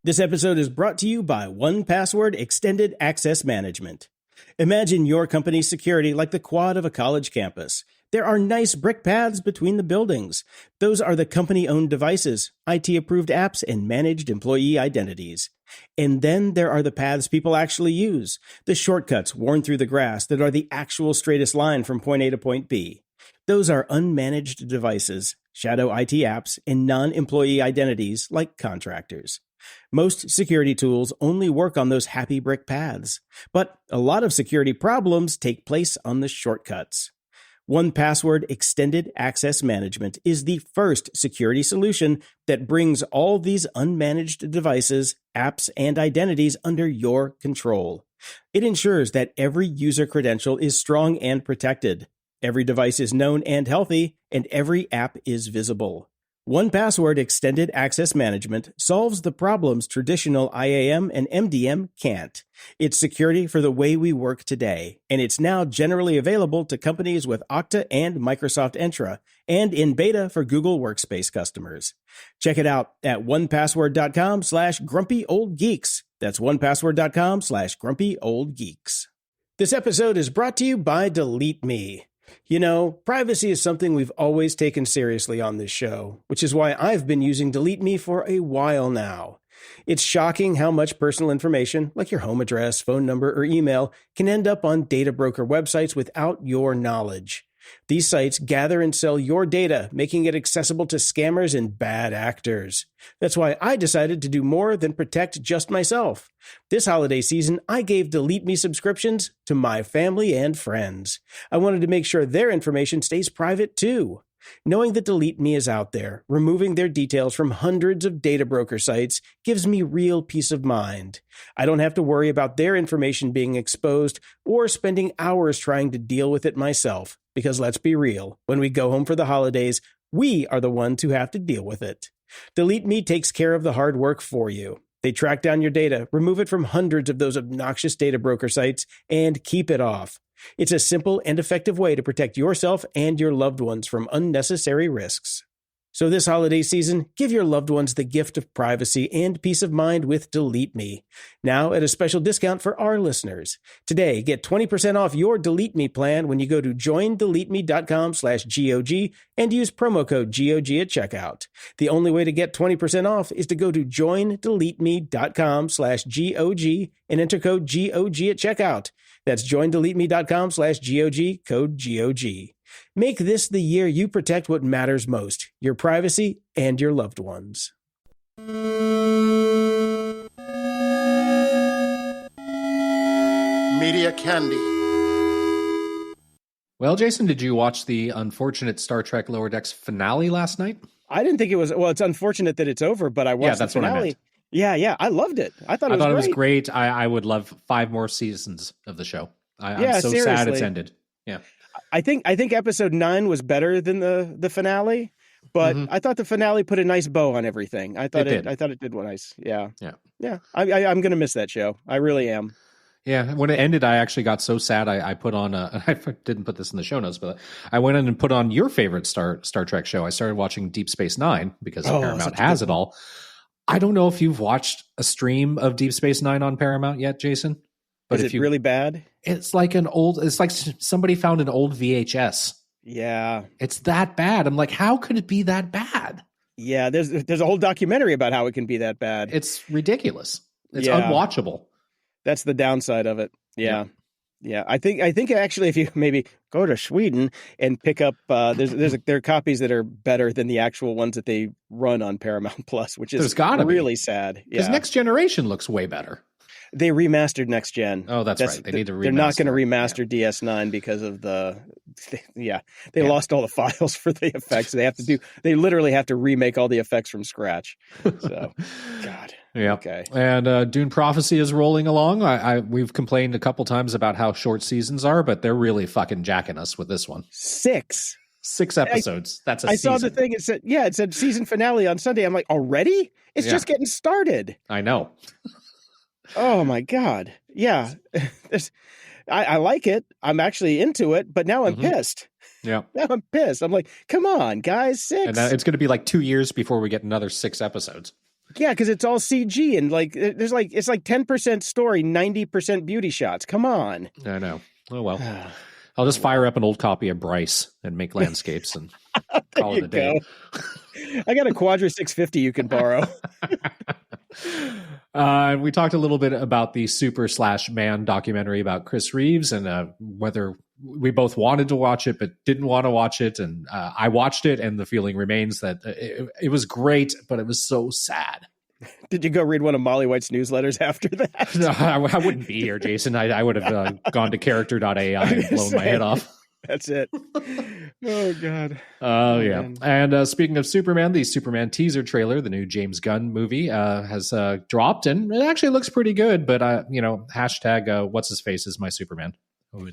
This episode is brought to you by 1Password Extended Access Management. Imagine your company's security like the quad of a college campus. There are nice brick paths between the buildings. Those are the company-owned devices, IT-approved apps, and managed employee identities. And then there are the paths people actually use, the shortcuts worn through the grass that are the actual straightest line from point A to point B. Those are unmanaged devices, shadow IT apps, and non-employee identities like contractors. Most security tools only work on those happy brick paths, but a lot of security problems take place on the shortcuts. 1Password Extended Access Management is the first security solution that brings all these unmanaged devices, apps, and identities under your control. It ensures that every user credential is strong and protected, every device is known and healthy, and every app is visible. 1Password Extended Access Management solves the problems traditional IAM and MDM can't. It's security for the way we work today, and it's now generally available to companies with Okta and Microsoft Entra, and in beta for Google Workspace customers. Check it out at 1password.com/grumpyoldgeeks. That's 1password.com/grumpyoldgeeks. This episode is brought to you by Delete Me. You know, privacy is something we've always taken seriously on this show, which is why I've been using Delete Me for a while now. It's shocking how much personal information, like your home address, phone number, or email, can end up on data broker websites without your knowledge. These sites gather and sell your data, making it accessible to scammers and bad actors. That's why I decided to do more than protect just myself. This holiday season, I gave Delete Me subscriptions to my family and friends. I wanted to make sure their information stays private too. Knowing that Delete Me is out there, removing their details from hundreds of data broker sites gives me real peace of mind. I don't have to worry about their information being exposed or spending hours trying to deal with it myself. Because let's be real, when we go home for the holidays, we are the ones who have to deal with it. Delete Me takes care of the hard work for you. They track down your data, remove it from hundreds of those obnoxious data broker sites, and keep it off. It's a simple and effective way to protect yourself and your loved ones from unnecessary risks. So this holiday season, give your loved ones the gift of privacy and peace of mind with Delete Me. Now at a special discount for our listeners. Today, get 20% off your Delete Me plan when you go to joindeleteme.com/GOG and use promo code GOG at checkout. The only way to get 20% off is to go to joindeleteme.com/GOG and enter code GOG at checkout. That's joindeleteme.com/GOG, code GOG. Make this the year you protect what matters most, your privacy and your loved ones. Media Candy. Well, Jason, did you watch the unfortunate Star Trek Lower Decks finale last night? I didn't think it was, well, it's unfortunate that it's over, but I watched the finale. What I meant. Yeah, I loved it. I thought it was great. I would love 5 more seasons of the show. I'm so seriously. sad it's ended. Yeah. I think episode 9 was better than the finale, but I thought the finale put a nice bow on everything. I thought it did one nice. Yeah. I'm going to miss that show. I really am. Yeah, when it ended, I actually got so sad. I put on I didn't put this in the show notes, but I went in and put on your favorite Star Trek show. I started watching Deep Space Nine because Paramount has it all. I don't know if you've watched a stream of Deep Space Nine on Paramount yet, Jason. But is it really bad? It's like somebody found an old VHS. Yeah, it's that bad. I'm like, how could it be that bad? Yeah, there's a whole documentary about how it can be that bad. It's ridiculous. It's unwatchable. That's the downside of it. Yeah. I think actually, if you maybe go to Sweden and pick up, there are copies that are better than the actual ones that they run on Paramount Plus, which is really sad. Because Next Generation looks way better. They remastered Next Gen. Oh, that's right. They need to remaster. They're not going to remaster DS9 because of they lost all the files for the effects. They literally have to remake all the effects from scratch. So, God. Yeah. Okay. And Dune Prophecy is rolling along. We've complained a couple times about how short seasons are, but they're really fucking jacking us with this one. 6 episodes. That's a season. I saw the thing. It said season finale on Sunday. I'm like, already? It's just getting started. I know. Oh my God. Yeah. I like it. I'm actually into it, but now I'm pissed. Yeah. Now I'm pissed. I'm like, come on, guys, 6. And it's going to be like 2 years before we get another 6 episodes. Yeah, because it's all CG and it's like 10% story, 90% beauty shots. Come on. I know. Oh well. I'll just fire up an old copy of Bryce and make landscapes and call it a day. I got a Quadra 650 you can borrow. We talked a little bit about the Super/Man documentary about Chris Reeves and whether we both wanted to watch it but didn't want to watch it. And I watched it, and the feeling remains that it was great, but it was so sad. Did you go read one of Molly White's newsletters after that? No, I wouldn't be here, Jason. I would have gone to character.ai and blown my head off. That's it. Oh, God. Oh, yeah. And speaking of Superman, the Superman teaser trailer, the new James Gunn movie, has dropped, and it actually looks pretty good. But, hashtag what's his face is my Superman.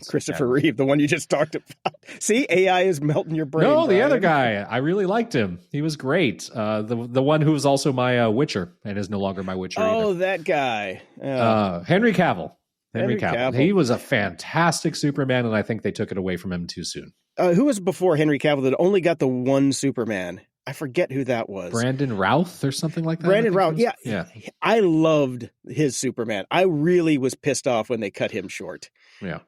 Christopher Reeve, the one you just talked about. See, AI is melting your brain. No, the other guy. I really liked him. He was great. The one who was also my Witcher and is no longer my Witcher either. Oh, that guy. Henry Cavill. Henry Cavill. He was a fantastic Superman, and I think they took it away from him too soon. Who was before Henry Cavill that only got the one Superman? I forget who that was. Brandon Routh or something like that? Brandon Routh, yeah. I loved his Superman. I really was pissed off when they cut him short. Yeah.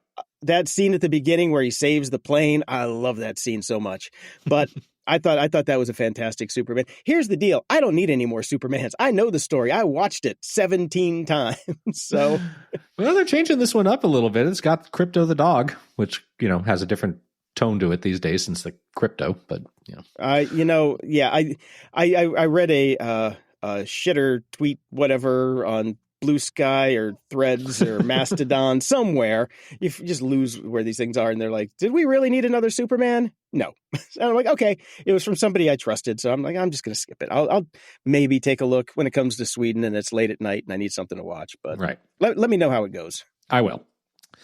That scene at the beginning where he saves the plane, I love that scene so much. But I thought that was a fantastic Superman. Here's the deal. I don't need any more Supermans. I know the story. I watched it 17 times. So, well, they're changing this one up a little bit. It's got Crypto the dog, which, has a different tone to it these days since the crypto, but I read a shitter tweet, whatever, on Blue Sky or Threads or Mastodon somewhere. You just lose where these things are, and they're like, "Did we really need another Superman?" No. And I'm like, okay, it was from somebody I trusted, so I'm like, I'm just going to skip it. I'll maybe take a look when it comes to Sweden and it's late at night and I need something to watch. But right, let me know how it goes. I will.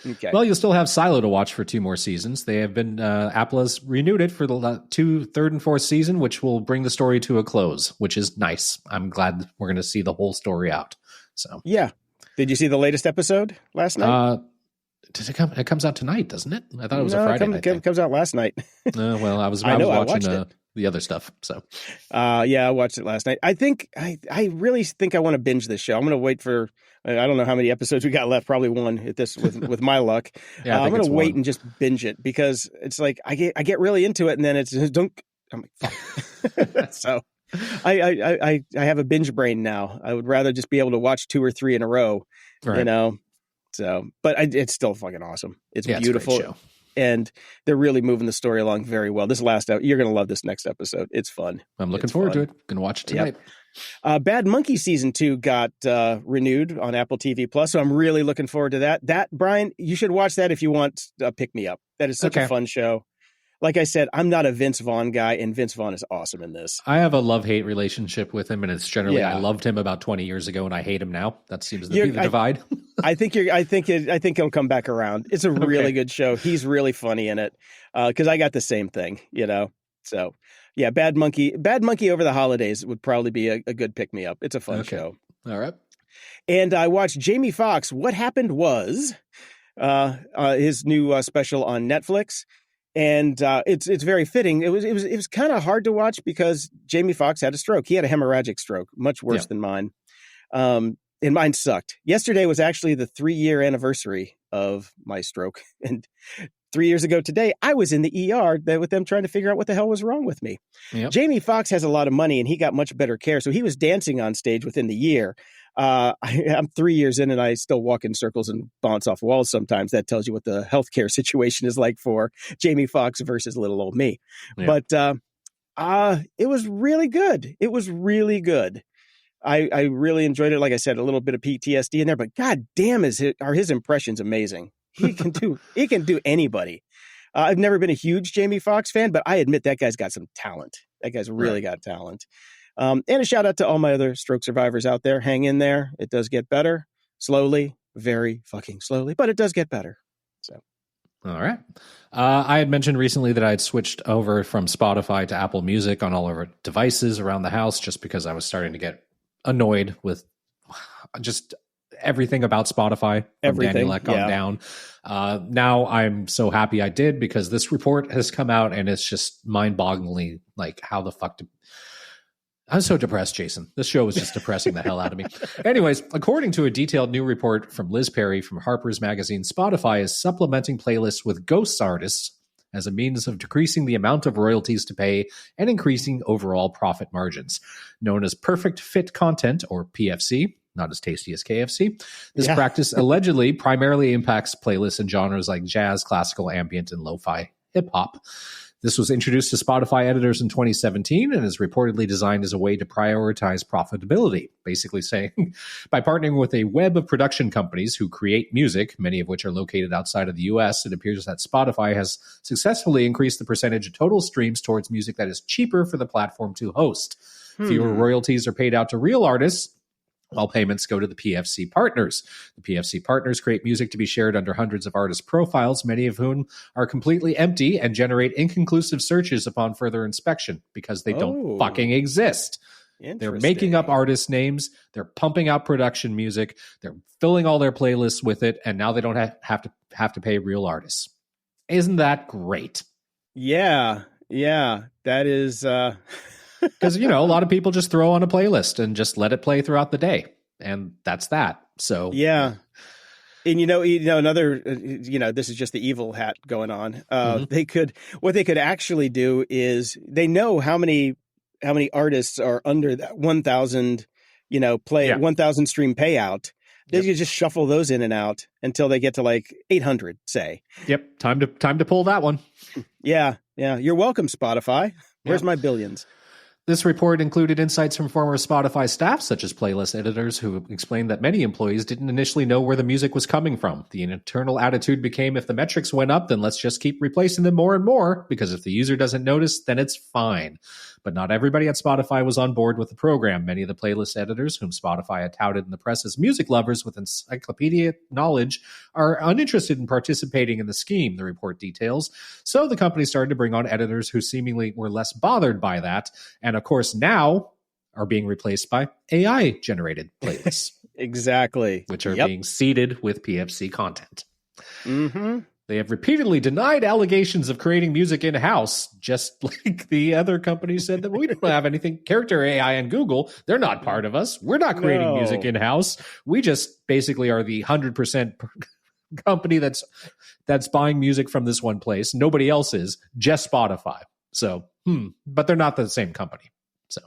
Okay. Well, you'll still have Silo to watch for 2 more seasons. They have been Apple has renewed it for the third and fourth season, which will bring the story to a close, which is nice. I'm glad we're going to see the whole story out. So yeah, did you see the latest episode last night? Does it come? It comes out tonight, doesn't it? I thought it was a Friday night. It comes out last night. Well, I was watching the other stuff. So yeah, I watched it last night. I really think I want to binge this show. I'm going to wait for. I don't know how many episodes we got left. Probably 1 at this with my luck. Yeah, I'm going to wait and just binge it because it's like I get really into it and then it's don't. I'm like, fuck. So I have a binge brain now. I would rather just be able to watch 2 or 3 in a row. Right. So, but it's still fucking awesome. It's beautiful. It's a great show. And they're really moving the story along very well. This last you're going to love this next episode. It's fun. I'm looking forward to it. Going to watch it tonight. Yep. Bad Monkey season 2 got renewed on Apple TV Plus, so I'm really looking forward to that. That, Brian, you should watch that if you want a pick me up. That is such a fun show. Like I said, I'm not a Vince Vaughn guy, and Vince Vaughn is awesome in this. I have a love-hate relationship with him, and it's generally I loved him about 20 years ago, and I hate him now. That seems to be the divide. I think he'll come back around. It's a really good show. He's really funny in it because I got the same thing, So Yeah, Bad Monkey over the holidays would probably be a good pick-me-up. It's a fun show. All right. And I watched Jamie Foxx, What Happened Was, his new special on Netflix. And it's very fitting. It was kind of hard to watch because Jamie Foxx had a stroke. He had a hemorrhagic stroke, much worse than mine. And mine sucked. Yesterday was actually the 3-year anniversary of my stroke. And 3 years ago today, I was in the ER with them trying to figure out what the hell was wrong with me. Yep. Jamie Foxx has a lot of money and he got much better care. So he was dancing on stage within the year. I'm 3 years in and I still walk in circles and bounce off walls sometimes. That tells you what the healthcare situation is like for Jamie Foxx versus little old me. Yeah. But it was really good. It was really good. I really enjoyed it. Like I said, a little bit of PTSD in there, but God damn, are his impressions amazing. He can do anybody. I've never been a huge Jamie Foxx fan, but I admit that guy's got some talent. That guy's really got talent. And a shout out to all my other stroke survivors out there. Hang in there. It does get better. Slowly, very fucking slowly, but it does get better. So. All right. I had mentioned recently that I had switched over from Spotify to Apple Music on all of our devices around the house just because I was starting to get annoyed with just everything about Spotify. Everything. Daniel Ek on down. Now I'm so happy I did because this report has come out and it's just mind-bogglingly like how the fuck I'm so depressed, Jason. This show was just depressing the hell out of me. Anyways, according to a detailed new report from Liz Perry from Harper's Magazine, Spotify is supplementing playlists with ghost artists as a means of decreasing the amount of royalties to pay and increasing overall profit margins. Known as perfect fit content, or PFC, not as tasty as KFC, this practice allegedly primarily impacts playlists in genres like jazz, classical, ambient, and lo-fi hip-hop. This was introduced to Spotify editors in 2017 and is reportedly designed as a way to prioritize profitability, basically saying by partnering with a web of production companies who create music, many of which are located outside of the US, it appears that Spotify has successfully increased the percentage of total streams towards music that is cheaper for the platform to host. Fewer royalties are paid out to real artists, while payments go to the PFC partners. The PFC partners create music to be shared under hundreds of artist profiles, many of whom are completely empty and generate inconclusive searches upon further inspection because they don't fucking exist. They're making up artist names. They're pumping out production music. They're filling all their playlists with it, and now they don't have to pay real artists. Isn't that great? Yeah, that is... Because, a lot of people just throw on a playlist and just let it play throughout the day. And that's that. So, yeah. And, another, this is just the evil hat going on. What they could actually do is they know how many artists are under that 1,000, 1,000 stream payout. They could just shuffle those in and out until they get to like 800, say. Yep. Time to pull that one. Yeah. You're welcome, Spotify. Where's my billions? This report included insights from former Spotify staff, such as playlist editors, who explained that many employees didn't initially know where the music was coming from. The internal attitude became, if the metrics went up, then let's just keep replacing them more and more, because if the user doesn't notice, then it's fine. But not everybody at Spotify was on board with the program. Many of the playlist editors, whom Spotify had touted in the press as music lovers with encyclopedic knowledge, are uninterested in participating in the scheme, the report details. So the company started to bring on editors who seemingly were less bothered by that, and of course now are being replaced by AI-generated playlists. Exactly. Which are being seeded with PFC content. Mm-hmm. They have repeatedly denied allegations of creating music in-house, just like the other companies said that we don't have anything. Character AI and Google, they're not part of us. We're not creating music in-house. We just basically are the 100% company that's buying music from this one place. Nobody else is, just Spotify. So, but they're not the same company. So,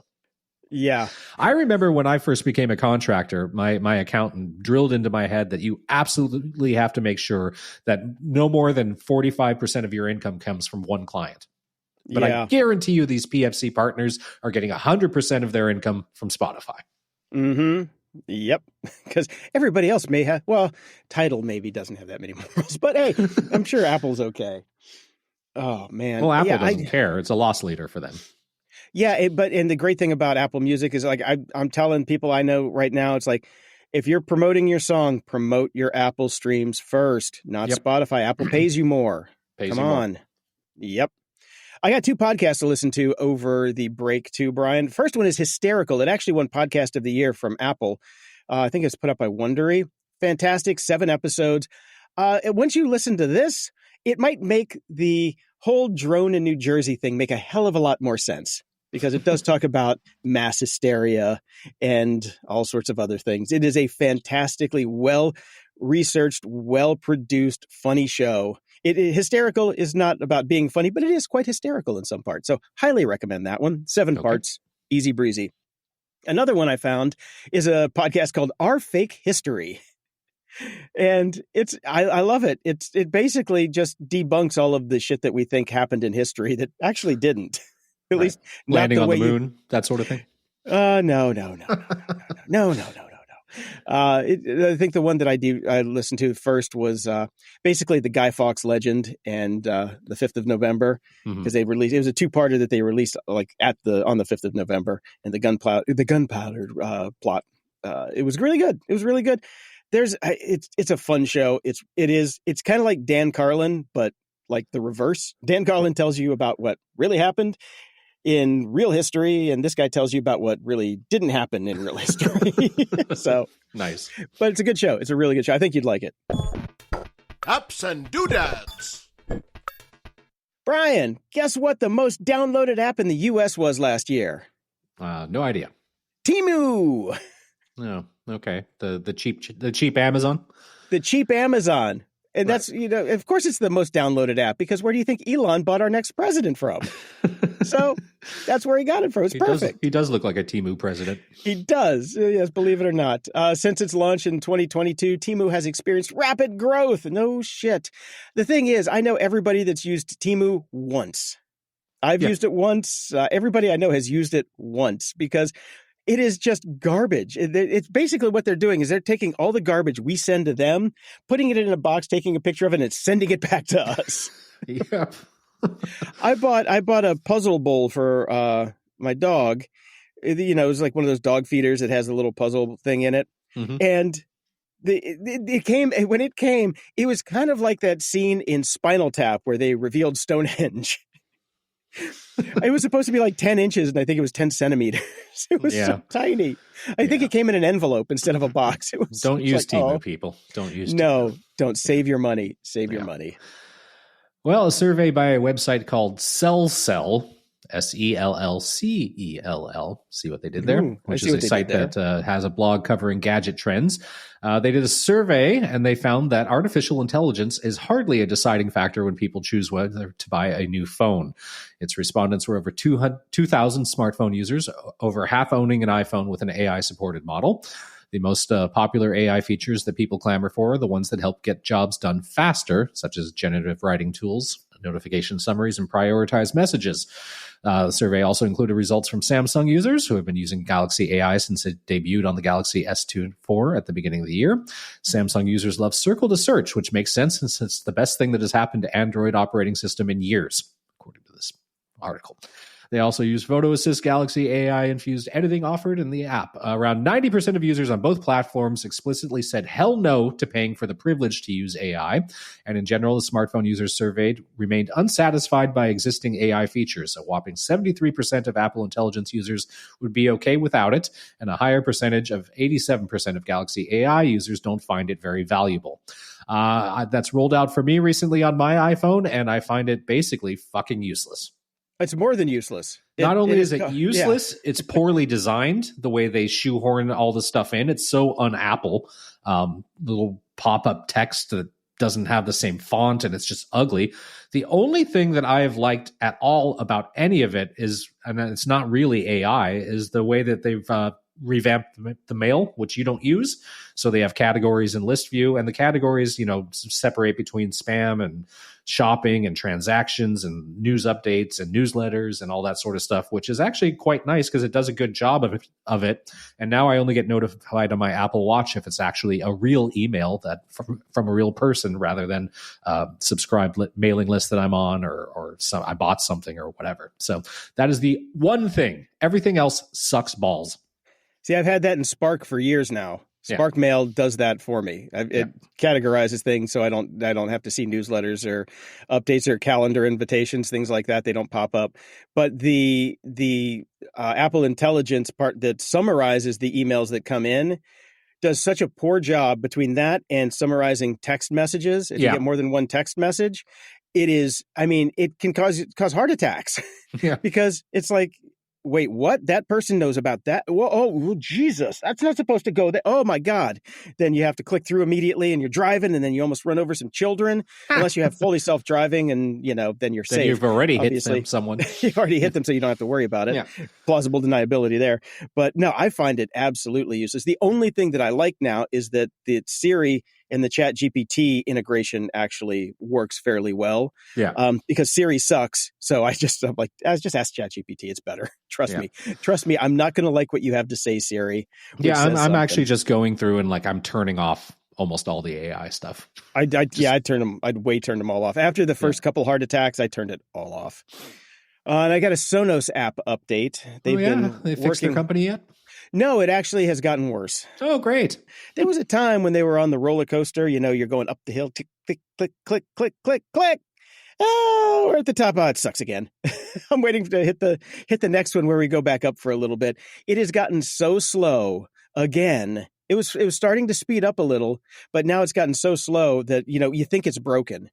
yeah. I remember when I first became a contractor, my accountant drilled into my head that you absolutely have to make sure that no more than 45% of your income comes from one client. But I guarantee you these PFC partners are getting 100% of their income from Spotify. Mm-hmm. Yep. Because everybody else may have, Tidal maybe doesn't have that many morals, but hey, I'm sure Apple's okay. Oh, man. Well, Apple doesn't care. It's a loss leader for them. Yeah, and the great thing about Apple Music is, like, I'm telling people I know right now, it's like, if you're promoting your song, promote your Apple streams first, not Spotify. Apple pays you more. Come on. Yep. I got 2 podcasts to listen to over the break too, Brian. First one is Hysterical. It actually won Podcast of the Year from Apple. I think it's put up by Wondery. Fantastic, 7 episodes. Once you listen to this, it might make the whole drone in New Jersey thing make a hell of a lot more sense, because it does talk about mass hysteria and all sorts of other things. It is a fantastically well-researched, well-produced, funny show. Hysterical is not about being funny, but it is quite hysterical in some parts. So highly recommend that one. 7 parts, easy breezy. Another one I found is a podcast called Our Fake History. And I love it. It basically just debunks all of the shit that we think happened in history that actually didn't. At least landing not on the moon, that sort of thing. No. I think the one that I listened to first was basically the Guy Fawkes legend and the 5th of November, because they released, it was a 2-parter that they released like on the 5th of November, and the gunpowder plot. It was really good. It was really good. It's a fun show. It's kind of like Dan Carlin, but like the reverse. Dan Carlin tells you about what really happened in real history, and this guy tells you about what really didn't happen in real history. So nice. But it's a good show. It's a really good show. I think you'd like it. Ups and doodads. Brian, guess what the most downloaded app in the U.S. was last year? No idea. Temu. Oh, okay. The cheap Amazon. The cheap Amazon. And that's, of course it's the most downloaded app, because where do you think Elon bought our next president from? So that's where he got it from. It's perfect. He does look like a Temu president. He does. Yes, believe it or not. Since its launch in 2022, Temu has experienced rapid growth. No shit. The thing is, I know everybody that's used Temu once. I've used it once. Everybody I know has used it once, because it is just garbage. It's basically what they're doing is they're taking all the garbage we send to them, putting it in a box, taking a picture of it, and sending it back to us. Yeah. I bought a puzzle bowl for my dog. It was like one of those dog feeders that has a little puzzle thing in it. Mm-hmm. And when it came, it was kind of like that scene in Spinal Tap where they revealed Stonehenge. It was supposed to be like 10 inches, and I think it was 10 centimeters. It was so tiny. I think it came in an envelope instead of a box. Don't use Temu, people. Don't use Temu. No, don't. Save your money. Save your money. Well, a survey by a website called SellCell, SELLCELL, see what they did there, which is a site that has a blog covering gadget trends. They did a survey, and they found that artificial intelligence is hardly a deciding factor when people choose whether to buy a new phone. Its respondents were over 2,000 smartphone users, over half owning an iPhone with an AI-supported model. The most popular AI features that people clamor for are the ones that help get jobs done faster, such as generative writing tools, notification summaries, and prioritize messages. The survey also included results from Samsung users who have been using Galaxy AI since it debuted on the Galaxy S2 and 4 at the beginning of the year. Samsung users love Circle to Search, which makes sense since it's the best thing that has happened to Android operating system in years, according to this article. They also use Photo Assist Galaxy AI-infused editing offered in the app. Around 90% of users on both platforms explicitly said hell no to paying for the privilege to use AI. And in general, the smartphone users surveyed remained unsatisfied by existing AI features. A whopping 73% of Apple Intelligence users would be okay without it, and a higher percentage of 87% of Galaxy AI users don't find it very valuable. That's rolled out for me recently on my iPhone, and I find it basically fucking useless. It's more than useless. Not only is it useless, it's poorly designed, the way they shoehorn all the stuff in. It's so un-Apple. Little pop-up text that doesn't have the same font, and it's just ugly. The only thing that I have liked at all about any of it is, and it's not really AI, is the way that they've revamped the mail, which you don't use. So they have categories in list view, and the categories, separate between spam and shopping and transactions and news updates and newsletters and all that sort of stuff, which is actually quite nice because it does a good job of it. And now I only get notified on my Apple Watch if it's actually a real email that from a real person rather than subscribed mailing list that I'm on or I bought something or whatever. So that is the one thing. Everything else sucks balls. See, I've had that in Spark for years now. Spark Mail does that for me. It categorizes things so I don't have to see newsletters or updates or calendar invitations, things like that. They don't pop up. But the Apple Intelligence part that summarizes the emails that come in does such a poor job between that and summarizing text messages. If you get more than one text message, it can cause heart attacks because it's like, wait, what? That person knows about that? Whoa, oh, Jesus, that's not supposed to go there. Oh, my God. Then you have to click through immediately and you're driving and then you almost run over some children unless you have fully self-driving and, then you're safe. You've already hit someone. You've already hit them so you don't have to worry about it. Yeah. Plausible deniability there. But no, I find it absolutely useless. The only thing that I like now is that the Siri and the Chat GPT integration actually works fairly well. Yeah. Because Siri sucks. So I just ask Chat GPT. It's better. Trust me. I'm not going to like what you have to say, Siri. Yeah. I'm actually just going through and I'm turning off almost all the AI stuff. I'd turn them all off. After the first couple heart attacks, I turned it all off. And I got a Sonos app update. They fixed their company yet? No, it actually has gotten worse. Oh, great. There was a time when they were on the roller coaster, you're going up the hill, tick, click, click, click, click, click, click. Oh, we're at the top. Oh, it sucks again. I'm waiting to hit the next one where we go back up for a little bit. It has gotten so slow again. It was starting to speed up a little, but now it's gotten so slow that, you think it's broken.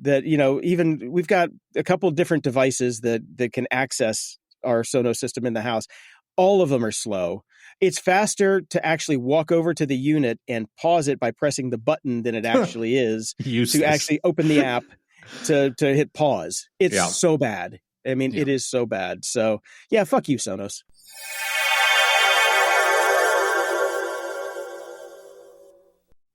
That, even we've got a couple of different devices that can access our Sonos system in the house. All of them are slow. It's faster to actually walk over to the unit and pause it by pressing the button than it actually is to actually open the app to hit pause. It's so bad. It is so bad. So, fuck you, Sonos.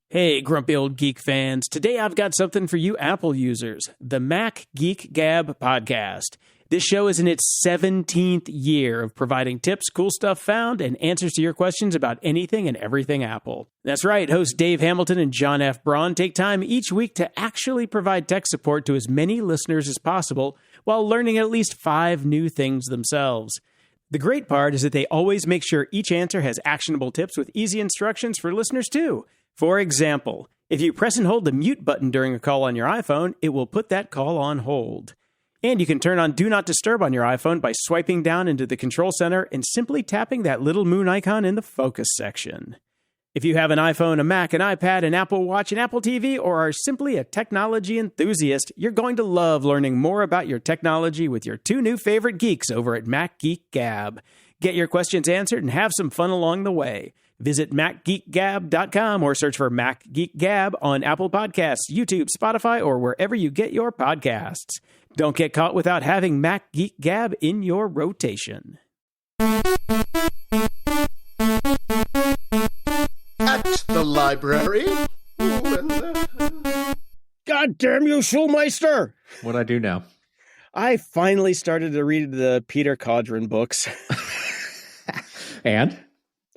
Hey, grumpy old geek fans. Today I've got something for you Apple users, the Mac Geek Gab podcast. This show is in its 17th year of providing tips, cool stuff found, and answers to your questions about anything and everything Apple. That's right, hosts Dave Hamilton and John F. Braun take time each week to actually provide tech support to as many listeners as possible while learning at least 5 new things themselves. The great part is that they always make sure each answer has actionable tips with easy instructions for listeners too. For example, if you press and hold the mute button during a call on your iPhone, it will put that call on hold. And you can turn on Do Not Disturb on your iPhone by swiping down into the control center and simply tapping that little moon icon in the focus section. If you have an iPhone, a Mac, an iPad, an Apple Watch, an Apple TV, or are simply a technology enthusiast, you're going to love learning more about your technology with your 2 new favorite geeks over at Mac Geek Gab. Get your questions answered and have some fun along the way. Visit MacGeekGab.com or search for Mac Geek Gab on Apple Podcasts, YouTube, Spotify, or wherever you get your podcasts. Don't get caught without having Mac Geek Gab in your rotation. At the library. God damn you, Schulmeister! What'd I do now? I finally started to read the Peter Codron books. And?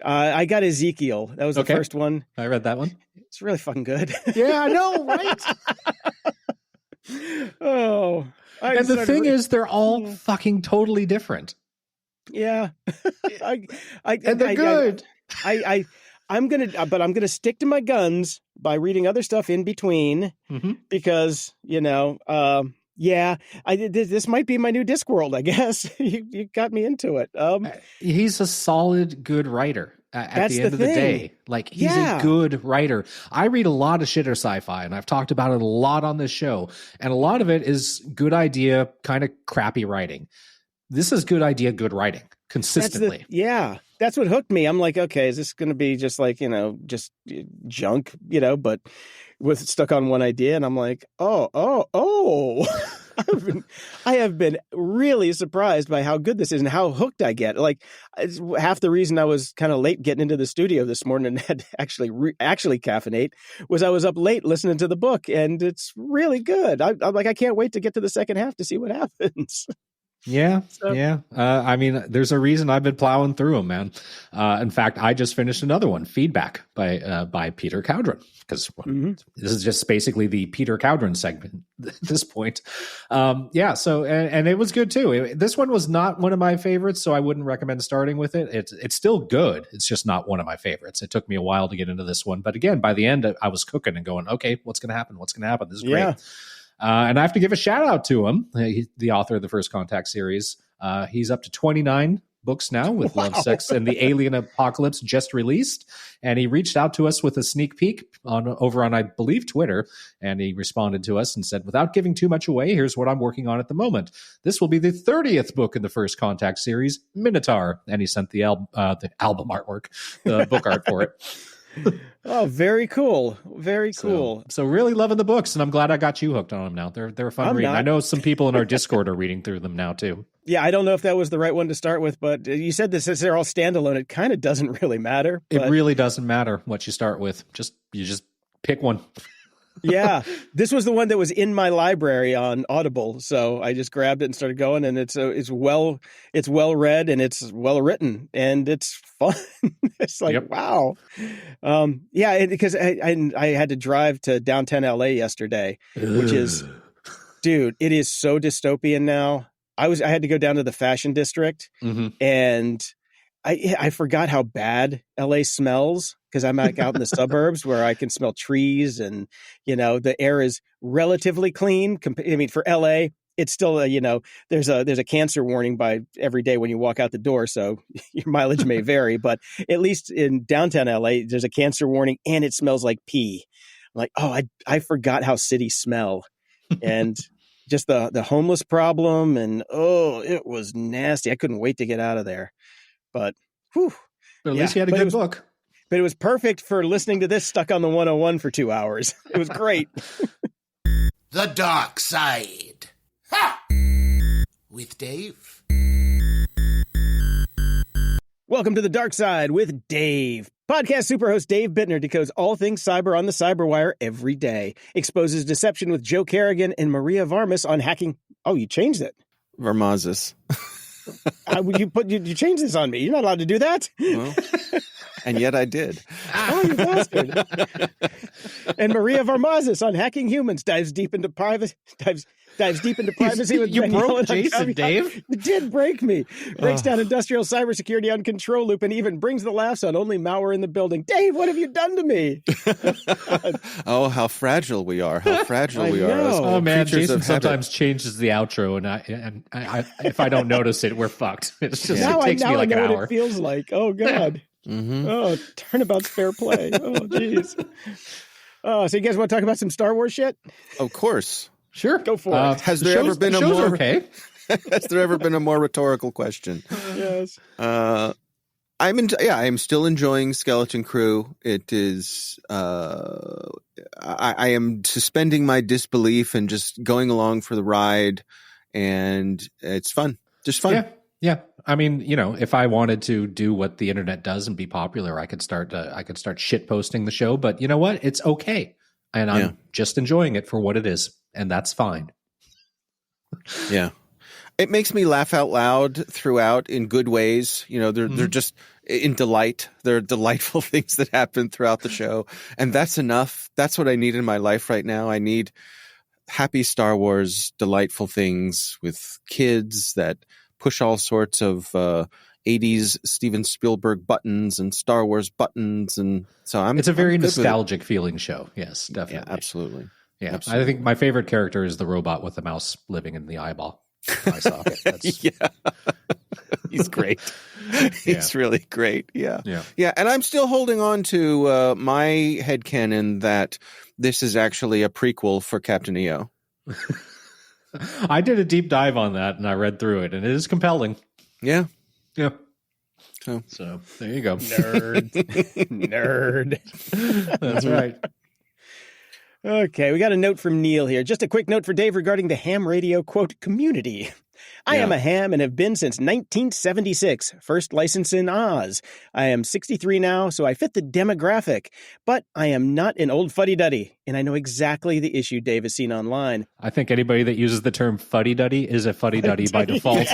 I got Ezekiel. That was the first one. I read that one. It's really fucking good. Yeah, I know, right? And the thing is, they're all fucking totally different. Yeah. And they're good. I'm gonna stick to my guns by reading other stuff in between because, this might be my new Discworld, I guess. You got me into it. He's a solid, good writer at the end of the day. He's a good writer. I read a lot of shitter sci-fi, and I've talked about it a lot on this show. And a lot of it is good idea, kind of crappy writing. This is good idea, good writing, consistently. That's what hooked me. I'm like, okay, is this going to be just just junk, but with stuck on one idea? And I'm like, oh. I have been really surprised by how good this is and how hooked I get. It's half the reason I was kind of late getting into the studio this morning and had to actually caffeinate was I was up late listening to the book, and it's really good. I'm like, I can't wait to get to the second half to see what happens. Yeah, So- yeah. I mean, there's a reason I've been plowing through them, man. In fact, I just finished another one, Feedback by Peter Cowdron, because this is just basically the Peter Cowdron segment at this point. Yeah. So, and it was good too. This one was not one of my favorites, so I wouldn't recommend starting with it. It's still good. It's just not one of my favorites. It took me a while to get into this one, but again, by the end, I was cooking and going, okay, what's going to happen? What's going to happen? This is great. Yeah. And I have to give a shout out to him, the author of the First Contact series. He's up to 29 books now with Love, Sex, and the Alien Apocalypse just released. And he reached out to us with a sneak peek over on, I believe, Twitter. And he responded to us and said, without giving too much away, here's what I'm working on at the moment. This will be the 30th book in the First Contact series, Minotaur. And he sent the album artwork, the book art for it. Oh, very cool. Very cool. So really loving the books, and I'm glad I got you hooked on them now. They're a fun read. I know some people in our Discord are reading through them now too. Yeah, I don't know if that was the right one to start with, but you said this, since they're all standalone, it kind of doesn't really matter. It really doesn't matter what you start with. You just pick one. Yeah, this was the one that was in my library on Audible, so I just grabbed it and started going. And it's well read and it's well written and it's fun. It's like wow, yeah. Because I had to drive to downtown LA yesterday, which is, dude, it is so dystopian now. I had to go down to the fashion district, and I forgot how bad LA smells because I'm like out in the suburbs where I can smell trees and, the air is relatively clean. I mean, for LA, it's still, there's a cancer warning by every day when you walk out the door. So your mileage may vary, but at least in downtown LA, there's a cancer warning and it smells like pee. I'm like, oh, I forgot how cities smell. And just the homeless problem. And, it was nasty. I couldn't wait to get out of there. But, whew. But at least you had a good book. But it was perfect for listening to this stuck on the 101 for 2 hours. It was great. The Dark Side. Ha! With Dave. Welcome to The Dark Side with Dave. Podcast superhost Dave Bittner decodes all things cyber on the Cyberwire every day. Exposes deception with Joe Kerrigan and Maria Varmus on hacking. Oh, you changed it. Varmazis. You changed this on me. You're not allowed to do that. Well, and yet I did. Oh, you bastard. And Maria Varmazis on hacking humans dives deep into privacy. Dives deep into privacy with you broke Jason, Dave. It did break me. Breaks down industrial cybersecurity on Control Loop and even brings the laughs on only malware in the building. Dave, what have you done to me? Oh, how fragile we are! How fragile we are! Oh man, Jason sometimes changes the outro, and I if I don't notice it, we're fucked. It's just it takes me like an hour. What it feels like. Oh god. Oh, turnabout's fair play. Oh jeez. Oh, so you guys want to talk about some Star Wars shit? Of course. Sure. Go for it. Has there ever been a more okay? Has there ever been a more rhetorical question? Yes. I am still enjoying Skeleton Crew. It is I am suspending my disbelief and just going along for the ride, and it's fun. Just fun. Yeah. I mean, if I wanted to do what the internet does and be popular, I could start shit posting the show, but you know what? It's okay. And I'm just enjoying it for what it is, and that's fine. Yeah. It makes me laugh out loud throughout in good ways. They're just in delight. There are delightful things that happen throughout the show, and that's enough. That's what I need in my life right now. I need happy Star Wars, delightful things with kids that push all sorts of 80s Steven Spielberg buttons and Star Wars buttons, and so it's a very nostalgic feeling show. Yes, definitely. Yeah, absolutely. Yeah, absolutely. I think my favorite character is the robot with the mouse living in the eyeball eye socket. He's great. He's really great. Yeah. And I'm still holding on to my headcanon that this is actually a prequel for Captain EO. I did a deep dive on that and I read through it, and it is compelling. Yeah. So there you go. Nerd. That's right. Okay, we got a note from Neil here. Just a quick note for Dave regarding the ham radio, quote, community. I am a ham and have been since 1976, first license in Oz. I am 63 now, so I fit the demographic, but I am not an old fuddy-duddy, and I know exactly the issue Dave has seen online. I think anybody that uses the term fuddy-duddy is a fuddy-duddy by default.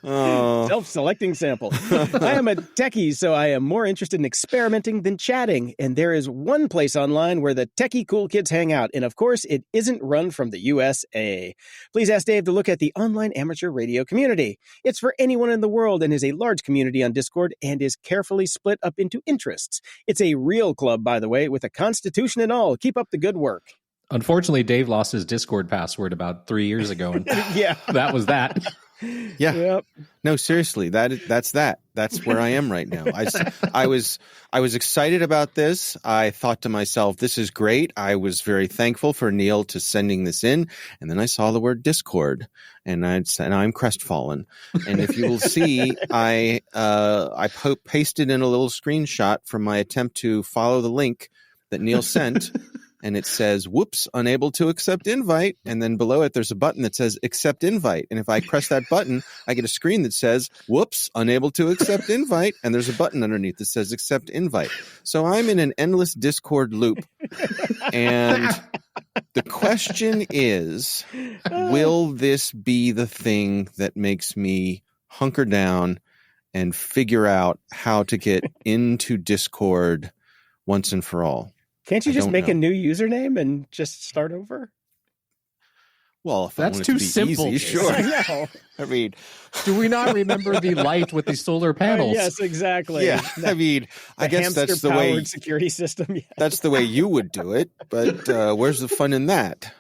Self-selecting sample. I am a techie, so I am more interested in experimenting than chatting, and there is one place online where the techie cool kids hang out, and of course, it isn't run from the USA. Please ask Dave to look at the online amateur radio community. It's for anyone in the world and is a large community on Discord and is carefully split up into interests. It's a real club, by the way, with a constitution and all. Keep up the good work. Unfortunately, Dave lost his Discord password about 3 years ago, and Yeah. that was that. Yeah. Yep. No, seriously, that's where I am right now. I was excited about this. I thought to myself, this is great. I was very thankful for Neil to sending this in. And then I saw the word Discord and I'm crestfallen. And if you will see, I pasted in a little screenshot from my attempt to follow the link that Neil sent. And it says, whoops, unable to accept invite. And then below it, there's a button that says accept invite. And if I press that button, I get a screen that says, whoops, unable to accept invite. And there's a button underneath that says accept invite. So I'm in an endless Discord loop. And the question is, will this be the thing that makes me hunker down and figure out how to get into Discord once and for all? Can't you just make a new username and just start over? Well, if that's I want too it to be simple. Easy, sure. I mean, do we not remember the light with the solar panels? Yes, exactly. Yeah, I mean, I guess that's the way security system. Yes. That's the way you would do it, but where's the fun in that?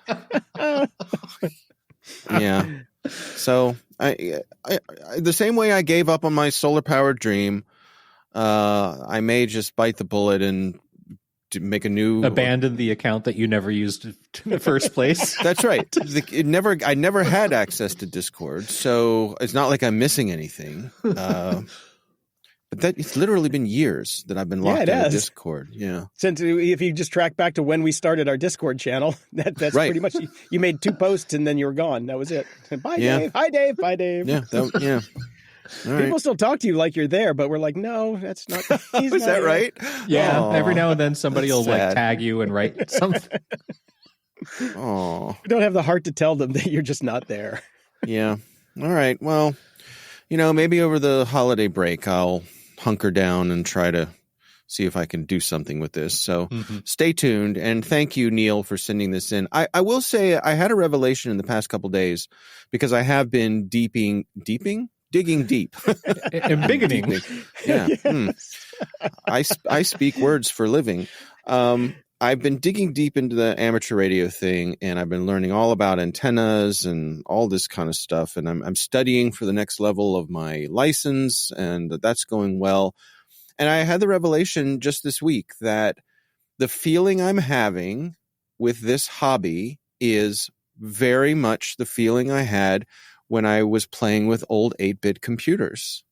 Yeah. So I the same way I gave up on my solar powered dream, I may just bite the bullet and to make a new abandon the account that you never used in the first place. That's right. I never had access to Discord, so it's not like I'm missing anything. But it's literally been years that I've been locked out of Discord. Yeah. Since if you just track back to when we started our Discord channel, that's right. Pretty much you made 2 posts and then you were gone. That was it. Bye, Dave. Hi, Dave. Bye, Dave. Yeah. Yeah. All People right. still talk to you like you're there, but we're like, no, that's not. He's Is not that here. right? Yeah. Aww, every now and then somebody will sad. like tag you and write something. Oh. We don't have the heart to tell them that you're just not there. Yeah. All right. Well, maybe over the holiday break, I'll hunker down and try to see if I can do something with this. So Stay tuned. And thank you, Neil, for sending this in. I will say I had a revelation in the past couple days because I have been digging deep. Embiggening. Yeah. I speak words for living. I've been digging deep into the amateur radio thing, and I've been learning all about antennas and all this kind of stuff. And I'm studying for the next level of my license, and that's going well. And I had the revelation just this week that the feeling I'm having with this hobby is very much the feeling I had when I was playing with old 8-bit computers.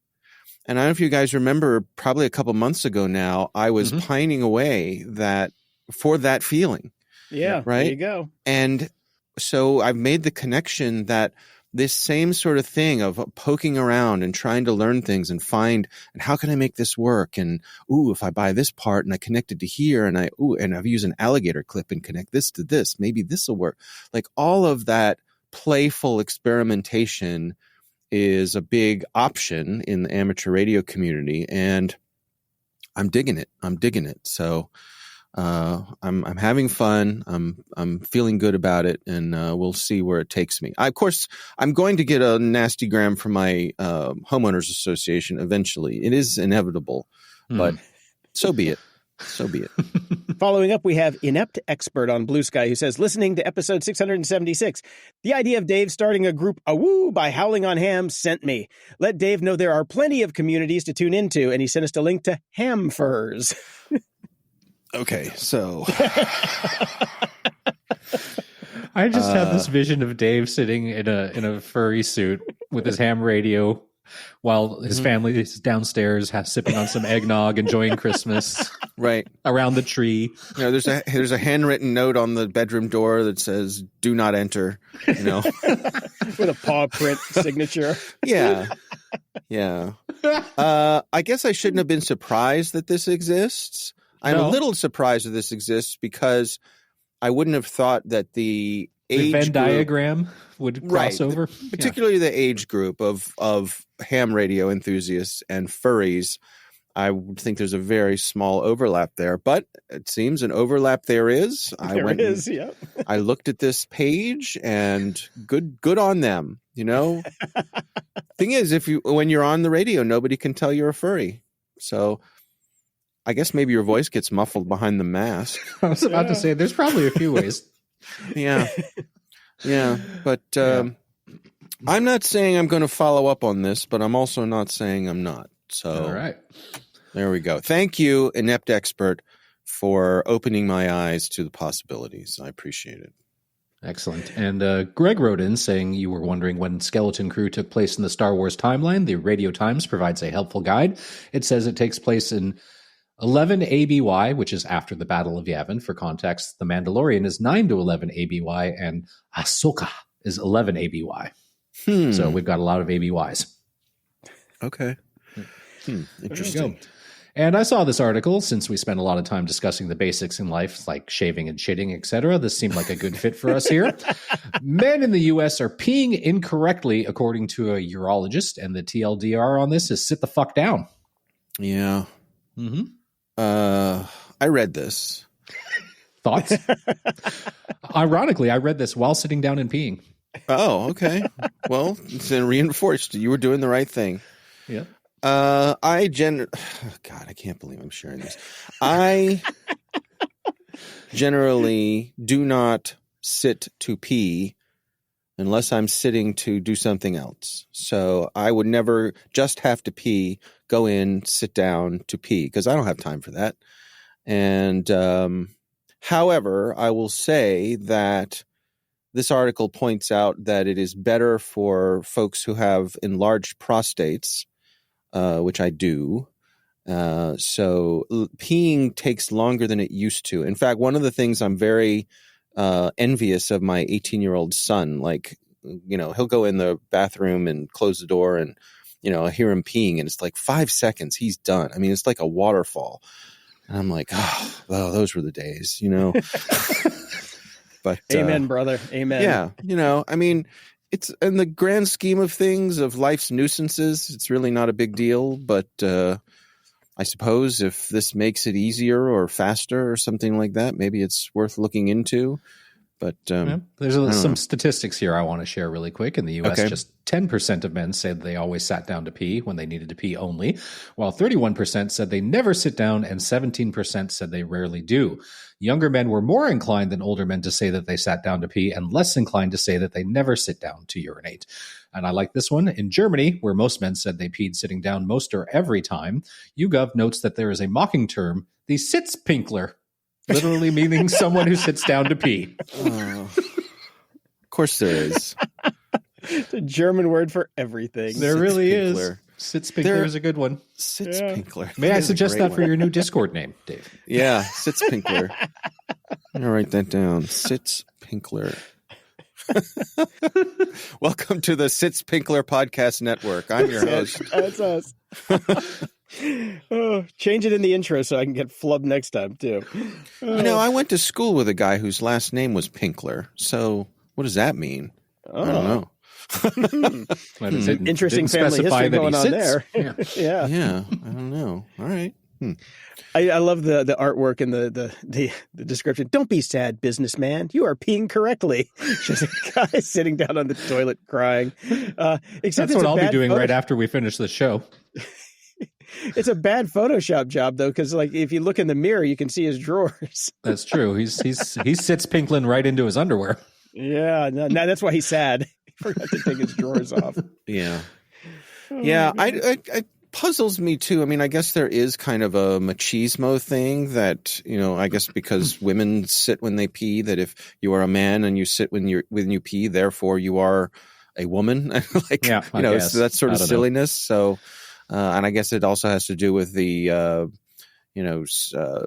And I don't know if you guys remember, probably a couple months ago now, I was pining away for that feeling. Yeah, right? There you go. And so I've made the connection that this same sort of thing of poking around and trying to learn things and find, and how can I make this work? And, if I buy this part and I connect it to here and I've used an alligator clip and connect this to this, maybe this will work. Like all of that playful experimentation is a big option in the amateur radio community, and I'm digging it. So I'm having fun. I'm feeling good about it, and we'll see where it takes me. Of course, I'm going to get a nasty gram from my homeowners association eventually. It is inevitable, but so be it. Following up, we have Inept Expert on Blue Sky who says, listening to episode 676, the idea of Dave starting a group Awoo by Howling on Ham sent me. Let Dave know there are plenty of communities to tune into, and he sent us a link to Ham Furs. Okay, so I just had this vision of Dave sitting in a furry suit with his ham radio, while his family is downstairs sipping on some eggnog, enjoying Christmas. Right. Around the tree. There's a handwritten note on the bedroom door that says, "Do not enter," with a paw print signature. Yeah. Yeah. I guess I shouldn't have been surprised that this exists. I'm a little surprised that this exists because I wouldn't have thought that the age Venn group, diagram would cross over. particularly the age group of ham radio enthusiasts and furries. I would think there's a very small overlap there, but it seems an overlap there is. Yeah. I looked at this page and good on them. Thing is, when you're on the radio, nobody can tell you're a furry. So I guess maybe your voice gets muffled behind the mask. I was about to say, there's probably a few ways. Yeah. But I'm not saying I'm going to follow up on this, but I'm also not saying I'm not. So all right. There we go. Thank you, Inept Expert, for opening my eyes to the possibilities. I appreciate it. Excellent. And Greg wrote in saying you were wondering when Skeleton Crew took place in the Star Wars timeline. The Radio Times provides a helpful guide. It says it takes place in 11 ABY, which is after the Battle of Yavin. For context, The Mandalorian is 9 to 11 ABY, and Ahsoka is 11 ABY. So we've got a lot of ABYs. Okay. Interesting. And I saw this article, since we spent a lot of time discussing the basics in life, like shaving and shitting, etc. This seemed like a good fit for us here. Men in the U.S. are peeing incorrectly, according to a urologist, and the TLDR on this is sit the fuck down. Yeah. Mm-hmm. I read this. Thoughts? Ironically, I read this while sitting down and peeing. Oh, okay. Well, it's been reinforced. You were doing the right thing. Yeah. God, I can't believe I'm sharing this. I generally do not sit to pee unless I'm sitting to do something else. So I would never just have to pee, go in, sit down to pee, because I don't have time for that. And however, I will say that this article points out that it is better for folks who have enlarged prostates, which I do. So peeing takes longer than it used to. In fact, one of the things I'm very envious of my 18-year-old son, he'll go in the bathroom and close the door and, I hear him peeing and it's like 5 seconds. He's done. I mean, it's like a waterfall. And I'm like, oh, well, those were the days, But amen, brother. Amen. Yeah. I mean, it's in the grand scheme of things, of life's nuisances, it's really not a big deal. But I suppose if this makes it easier or faster or something like that, maybe it's worth looking into. But there's some statistics here I want to share really quick. In the U.S., just 10% of men said they always sat down to pee when they needed to pee only, while 31% said they never sit down and 17% said they rarely do. Younger men were more inclined than older men to say that they sat down to pee and less inclined to say that they never sit down to urinate. And I like this one. In Germany, where most men said they peed sitting down most or every time, YouGov notes that there is a mocking term, the Sitzpinkler, literally meaning someone who sits down to pee. Oh. Of course there is. It's a German word for everything. There really is. Sitzpinkler is a good one. Sitzpinkler. May I suggest that for your new Discord name, Dave? Yeah, Sitzpinkler. I'm going to write that down. Sitzpinkler. Welcome to the Sitzpinkler Podcast Network. I'm your host. That's us. Oh, change it in the intro so I can get flubbed next time, too. I went to school with a guy whose last name was Pinkler. So what does that mean? I don't know. Interesting family history going on there. Yeah. I don't know. All right. I love the artwork and the description. Don't be sad, businessman. You are peeing correctly. Just a guy sitting down on the toilet crying. Except that's what I'll be doing right after we finish the show. It's a bad Photoshop job, though, because if you look in the mirror, you can see his drawers. That's true. He sits pinkling right into his underwear. Yeah, no, that's why he's sad. He forgot to take his drawers off. Yeah. Yeah, I puzzles me too. I mean, I guess there is kind of a machismo thing that, I guess because women sit when they pee, that if you are a man and you sit when you pee, therefore you are a woman, like Yeah, you know, guess. so that sort of I don't know. silliness. So, and I guess it also has to do with the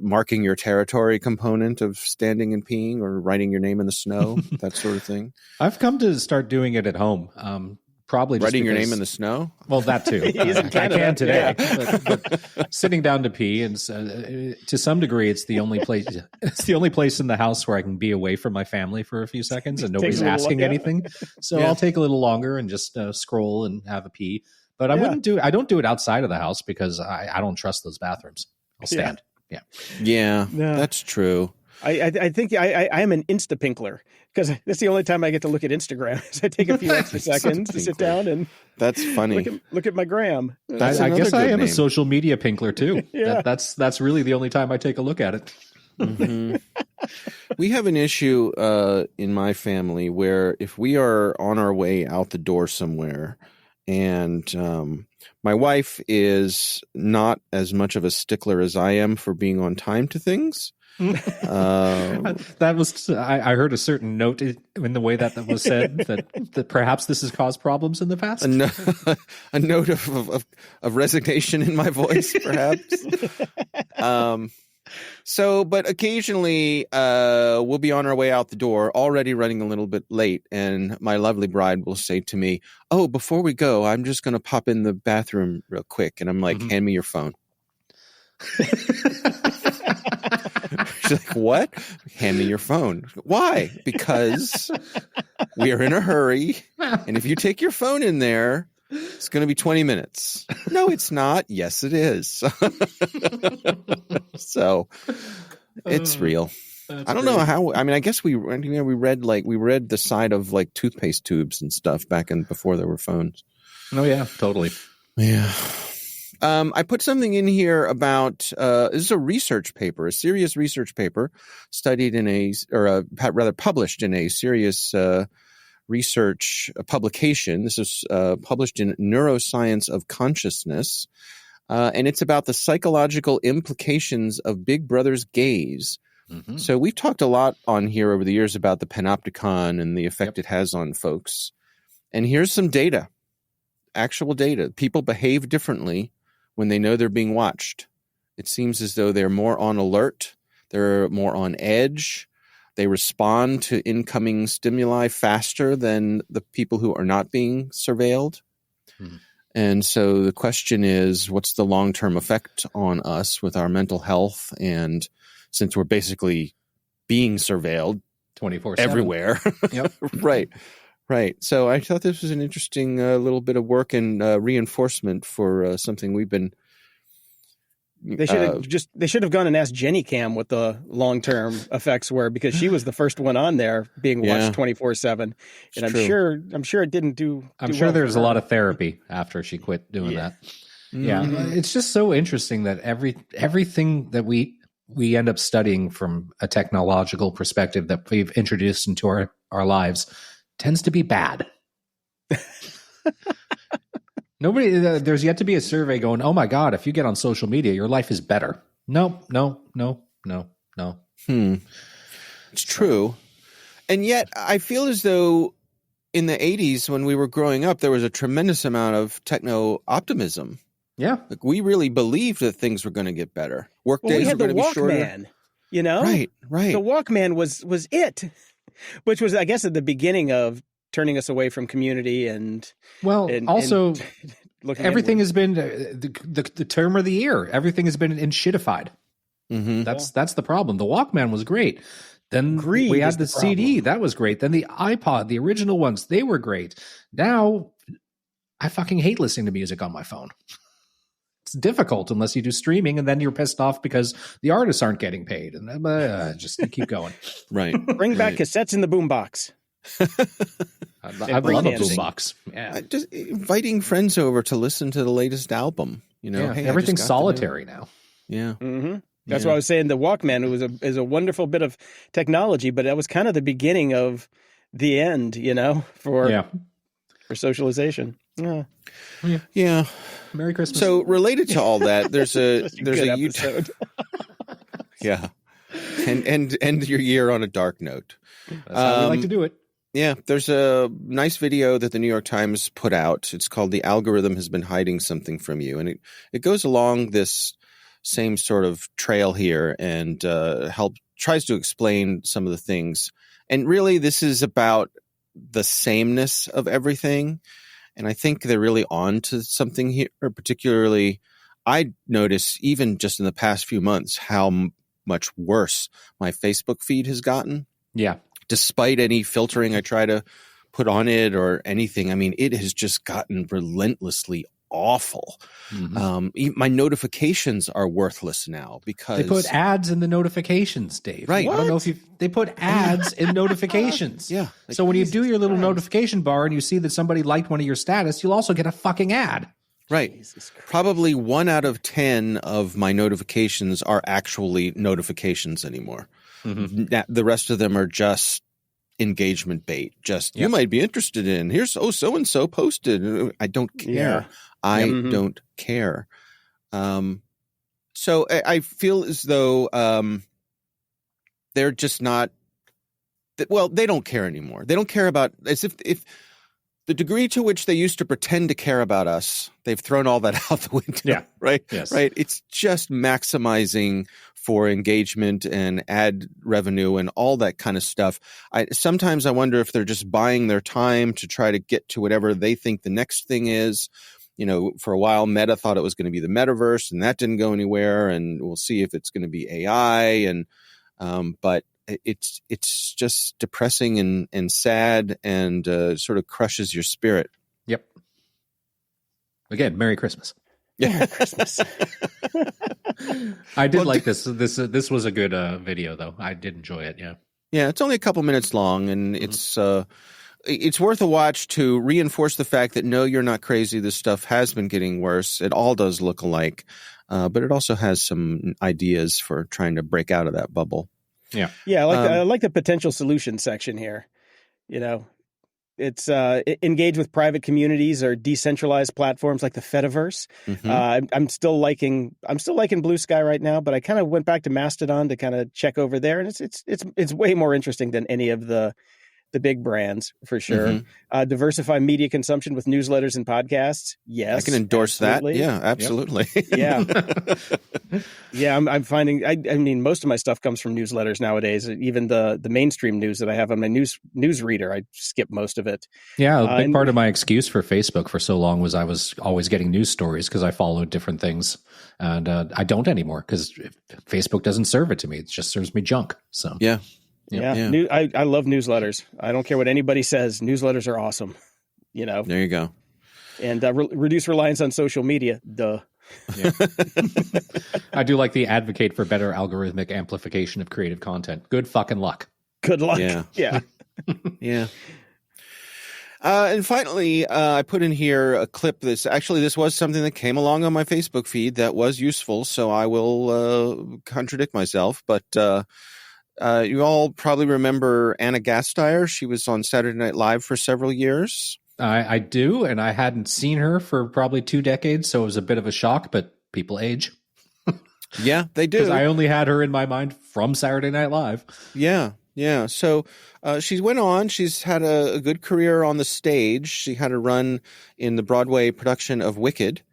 marking your territory component of standing and peeing or writing your name in the snow, that sort of thing. I've come to start doing it at home. Probably just Writing your because- name in the snow. Well, that too. He's in I Canada. can today, but sitting down to pee, and to some degree, it's the only place. It's the only place in the house where I can be away from my family for a few seconds, and nobody's a little- asking yeah. anything. So Yeah. I'll take a little longer and just scroll and have a pee. But I wouldn't do. I don't do it outside of the house because I don't trust those bathrooms. I'll stand. Yeah, No. that's true. I think I am an Instapinkler because that's the only time I get to look at Instagram. Is I take a few extra seconds to sit down and That's funny. look at my gram. That's I another guess I good am a name. social media pinkler too. Yeah. That's really the only time I take a look at it. Mhm. We have an issue in my family where if we are on our way out the door somewhere and my wife is not as much of a stickler as I am for being on time to things. That was I heard a certain note in the way that was said that perhaps this has caused problems in the past. A note of resignation in my voice, perhaps. But occasionally we'll be on our way out the door, already running a little bit late, and my lovely bride will say to me, "Oh, before we go, I'm just going to pop in the bathroom real quick." And I'm like, "Hand me your phone." She's like, "What? Hand me your phone." Why? Because we are in a hurry, and if you take your phone in there, it's going to be 20 minutes. No, it's not. Yes, it is. So it's real. I don't know how. I mean, I guess we read the side of like toothpaste tubes and stuff before there were phones. Oh yeah, totally. Yeah. I put something in here about this is a research paper, a serious research paper studied published in a serious research publication. This is published in Neuroscience of Consciousness, and it's about the psychological implications of Big Brother's gaze. Mm-hmm. So we've talked a lot on here over the years about the panopticon and the effect it has on folks. And here's some data, actual data. People behave differently when they know they're being watched. It seems as though they're more on alert, they're more on edge, they respond to incoming stimuli faster than the people who are not being surveilled. Hmm. And so the question is, what's the long-term effect on us with our mental health? And since we're basically being surveilled 24/7 everywhere. Yep. Right. So I thought this was an interesting little bit of work and reinforcement for something we've been. They should have gone and asked Jenny Cam what the long-term effects were, because she was the first one on there being watched 24/7, and I'm sure it didn't do. I'm sure well there's for a her. lot of therapy after she quit doing that. Mm-hmm. Yeah, it's just so interesting that everything that we end up studying from a technological perspective that we've introduced into our lives tends to be bad. There's yet to be a survey going, oh my God, if you get on social media, your life is better. No. It's true. And yet I feel as though in the 80s when we were growing up, there was a tremendous amount of techno-optimism. Yeah. Like we really believed that things were going to get better. Work Well, days we had were the going to be shorter. Walkman, you know? Right. The Walkman was it, which was, I guess, at the beginning of turning us away from community and also looking everything inward. has been the term of the year. Everything has been shitified. Mm-hmm. That's the problem. The Walkman was great. Then Greed we had is the the CD. problem. That was great. Then the iPod, the original ones, they were great. Now I fucking hate listening to music on my phone. It's difficult unless you do streaming, and then you're pissed off because the artists aren't getting paid. And just keep going. Right. Bring back cassettes in the boombox. I'd love a dancing. boombox. Yeah. Just inviting friends over to listen to the latest album. You know, Yeah, hey, I everything's just got the new- solitary now. Yeah. Mm-hmm. That's Yeah. why I was saying the Walkman is a wonderful bit of technology, but that was kind of the beginning of the end, you know, for socialization. Yeah. Merry Christmas. So related to all that, there's a Good YouTube. episode. Yeah. And end your year on a dark note. That's how we like to do it. Yeah, there's a nice video that the New York Times put out. It's called "The Algorithm Has Been Hiding Something from You," and it goes along this same sort of trail here and tries to explain some of the things. And really, this is about the sameness of everything. And I think they're really on to something here. Particularly, I notice even just in the past few months how much worse my Facebook feed has gotten. Yeah. Despite any filtering I try to put on it or anything, I mean, it has just gotten relentlessly awful. Mm-hmm. My notifications are worthless now because they put ads in the notifications, Dave. Right. I don't know if they put ads in notifications. Yeah. Like, so when you do your little notification bar and you see that somebody liked one of your status, you'll also get a fucking ad. Right. Probably 1 out of 10 of my notifications are actually notifications anymore. Mm-hmm. The rest of them are just engagement bait. Just you might be interested in. Here's so-and-so posted. I don't care. Yeah. I don't care. So I feel as though they're just not. Well, they don't care anymore. They don't care about as if the degree to which they used to pretend to care about us, they've thrown all that out the window. Yeah. Right. Yes. Right. It's just maximizing for engagement and ad revenue and all that kind of stuff. Sometimes I wonder if they're just buying their time to try to get to whatever they think the next thing is. You know, for a while, Meta thought it was going to be the metaverse, and that didn't go anywhere. And we'll see if it's going to be AI. And but it's just depressing and sad and sort of crushes your spirit. Yep. Again, Merry Christmas. Yeah, Merry Christmas. I did like this. This was a good video, though. I did enjoy it. Yeah. Yeah, it's only a couple minutes long, and it's worth a watch to reinforce the fact that no, you're not crazy. This stuff has been getting worse. It all does look alike, but it also has some ideas for trying to break out of that bubble. Yeah. Yeah, I like the potential solution section here. You know, it's engage with private communities or decentralized platforms like the Fediverse. Mm-hmm. I'm still liking Blue Sky right now, but I kind of went back to Mastodon to kind of check over there, and it's way more interesting than any of the big brands for sure. Mm-hmm. Diversify media consumption with newsletters and podcasts. Yes, I can endorse absolutely. that. Yeah, absolutely. Yep. Yeah. I'm finding. I mean, most of my stuff comes from newsletters nowadays. Even the mainstream news that I have on my news reader, I skip most of it. Yeah, a big part of my excuse for Facebook for so long was I was always getting news stories because I followed different things, and I don't anymore because Facebook doesn't serve it to me. It just serves me junk. So yeah. Yeah. I love newsletters. I don't care what anybody says. Newsletters are awesome. You know. There you go. And reduce reliance on social media. Duh. Yeah. I do like the advocate for better algorithmic amplification of creative content. Good fucking luck. Good luck. Yeah. Yeah. Yeah. And finally, I put in here a clip. This was something that came along on my Facebook feed that was useful. So I will contradict myself, but. You all probably remember Anna Gasteyer. She was on Saturday Night Live for several years. I do, and I hadn't seen her for probably 2 decades, so it was a bit of a shock, but people age. Yeah, they do. Because I only had her in my mind from Saturday Night Live. Yeah. So she went on. She's had a good career on the stage. She had a run in the Broadway production of Wicked.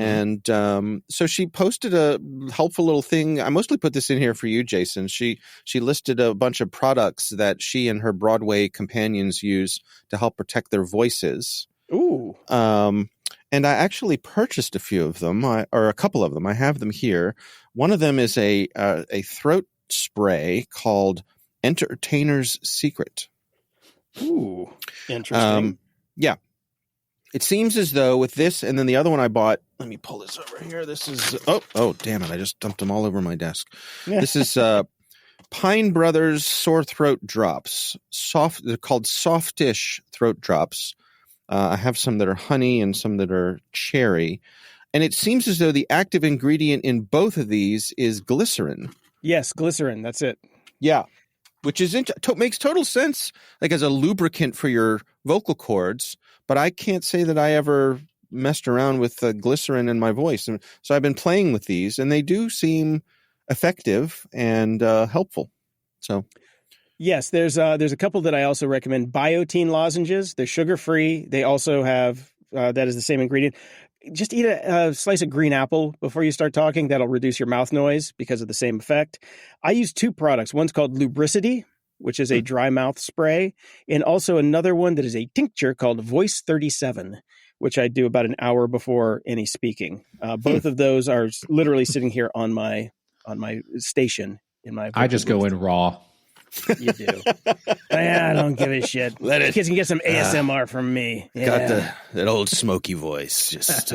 And so she posted a helpful little thing. I mostly put this in here for you, Jason. She listed a bunch of products that she and her Broadway companions use to help protect their voices. Ooh. And I actually purchased a few of them, or a couple of them. I have them here. One of them is a throat spray called Entertainer's Secret. Ooh, interesting. Yeah. It seems as though with this, and then the other one I bought, let me pull this over here. This is, oh, damn it. I just dumped them all over my desk. Yeah. This is Pine Brothers Sore Throat Drops. They're called Softish Throat Drops. I have some that are honey and some that are cherry. And it seems as though the active ingredient in both of these is glycerin. Yes, glycerin. That's it. Yeah. Which is makes total sense, like as a lubricant for your vocal cords. But I can't say that I ever messed around with glycerin in my voice. And so I've been playing with these, and they do seem effective and helpful. So, Yes, there's a couple that I also recommend. Biotin lozenges. They're sugar-free. They also have, that is the same ingredient. Just eat a slice of green apple before you start talking. That'll reduce your mouth noise because of the same effect. I use two products. One's called Lubricity, which is a dry mouth spray, and also another one that is a tincture called Voice 37, which I do about an hour before any speaking. Both of those are literally sitting here on my station in my. I just go in raw. You do. I don't give a shit. Let it. Kids can get some ASMR from me. Yeah. Got that old smoky voice. Just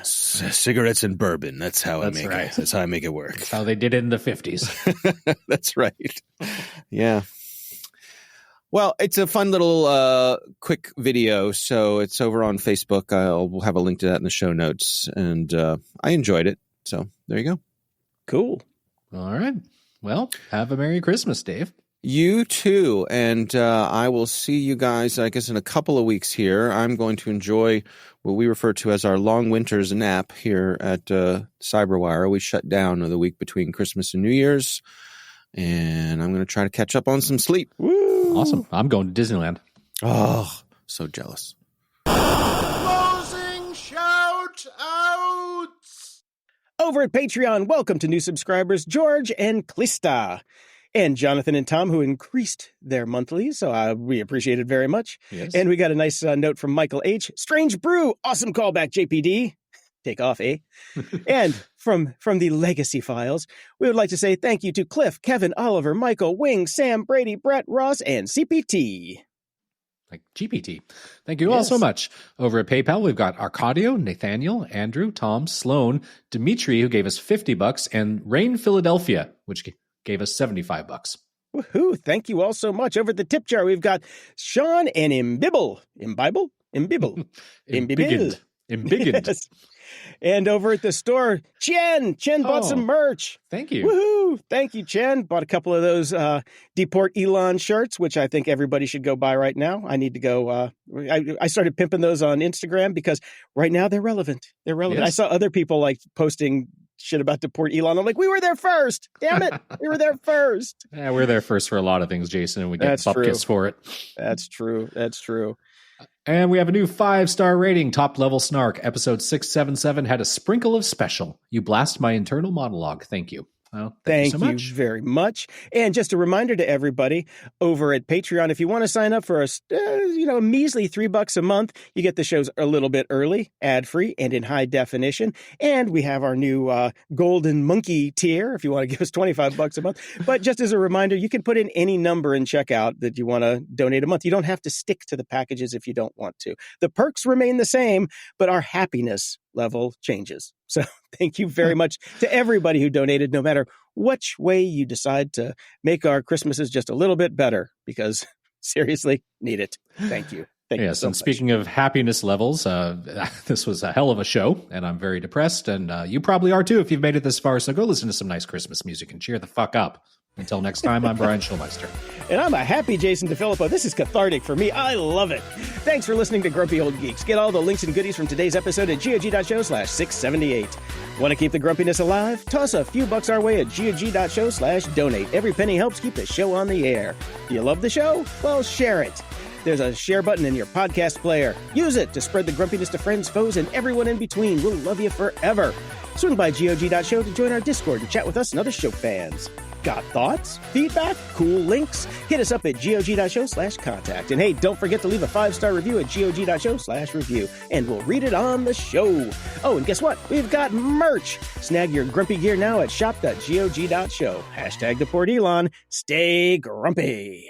cigarettes and bourbon. That's how I make it. That's how I make it work. That's how they did it in the 50s. That's right. Yeah. Well, it's a fun little quick video. So it's over on Facebook. We'll have a link to that in the show notes. And I enjoyed it. So there you go. Cool. All right. Well, have a Merry Christmas, Dave. You too. And I will see you guys, I guess, in a couple of weeks here. I'm going to enjoy what we refer to as our long winter's nap here at Cyberwire. We shut down the week between Christmas and New Year's. And I'm going to try to catch up on some sleep. Woo! Awesome. I'm going to Disneyland. Oh, so jealous. Closing shout outs. Over at Patreon, welcome to new subscribers George and Klista, and Jonathan and Tom, who increased their monthly, so we appreciate it very much. Yes. And we got a nice note from Michael H. Strange Brew, awesome callback, JPD. Take off, eh? And from the Legacy Files, we would like to say thank you to Cliff, Kevin, Oliver, Michael, Wing, Sam, Brady, Brett, Ross, and CPT. Like GPT. Thank you all so much. Over at PayPal, we've got Arcadio, Nathaniel, Andrew, Tom, Sloan, Dimitri, who gave us $50, and Rain Philadelphia, which gave us $75. Woohoo! Thank you all so much. Over at the tip jar, we've got Sean and Imbibble. Imbibble? Embiggened. Yes. And over at the store, Chen bought some merch. Thank you. Woohoo! Thank you, Chen. Bought a couple of those Deport Elon shirts, which I think everybody should go buy right now. I need to go. I started pimping those on Instagram because right now they're relevant. They're relevant. Yes. I saw other people like posting shit about Deport Elon. I'm like, we were there first. Damn it. We were there first. Yeah, we're there first for a lot of things, Jason, and we get bupkis for it. That's true. That's true. And we have a new 5-star rating, Top Level Snark. Episode 677 had a sprinkle of special. You blast my internal monologue. Thank you. Well, thank you so much. Very much. And just a reminder to everybody over at Patreon, if you want to sign up for a measly $3 a month, you get the shows a little bit early, ad-free, and in high definition. And we have our new Golden Monkey tier if you want to give us $25 a month. But just as a reminder, you can put in any number in checkout that you want to donate a month. You don't have to stick to the packages if you don't want to. The perks remain the same, but our happiness level changes. So thank you very much to everybody who donated, no matter which way you decide to make our Christmases just a little bit better, because seriously, need it. Thank you. Thank you so and much. Speaking of happiness levels, this was a hell of a show, and I'm very depressed, and you probably are too if you've made it this far, so go listen to some nice Christmas music and cheer the fuck up. Until next time, I'm Brian Schulmeister. And I'm a happy Jason DeFilippo. This is cathartic for me. I love it. Thanks for listening to Grumpy Old Geeks. Get all the links and goodies from today's episode at GOG.show/678. Want to keep the grumpiness alive? Toss a few bucks our way at GOG.show/donate. Every penny helps keep the show on the air. Do you love the show? Well, share it. There's a share button in your podcast player. Use it to spread the grumpiness to friends, foes, and everyone in between. We'll love you forever. Swing by GOG.show to join our Discord and chat with us and other show fans. Got thoughts? Feedback? Cool links? Hit us up at GOG.show/contact. And hey, don't forget to leave a 5-star review at GOG.show/review, and we'll read it on the show. Oh, and guess what? We've got merch. Snag your grumpy gear now at shop.gog.show. #DeportElon. Stay grumpy.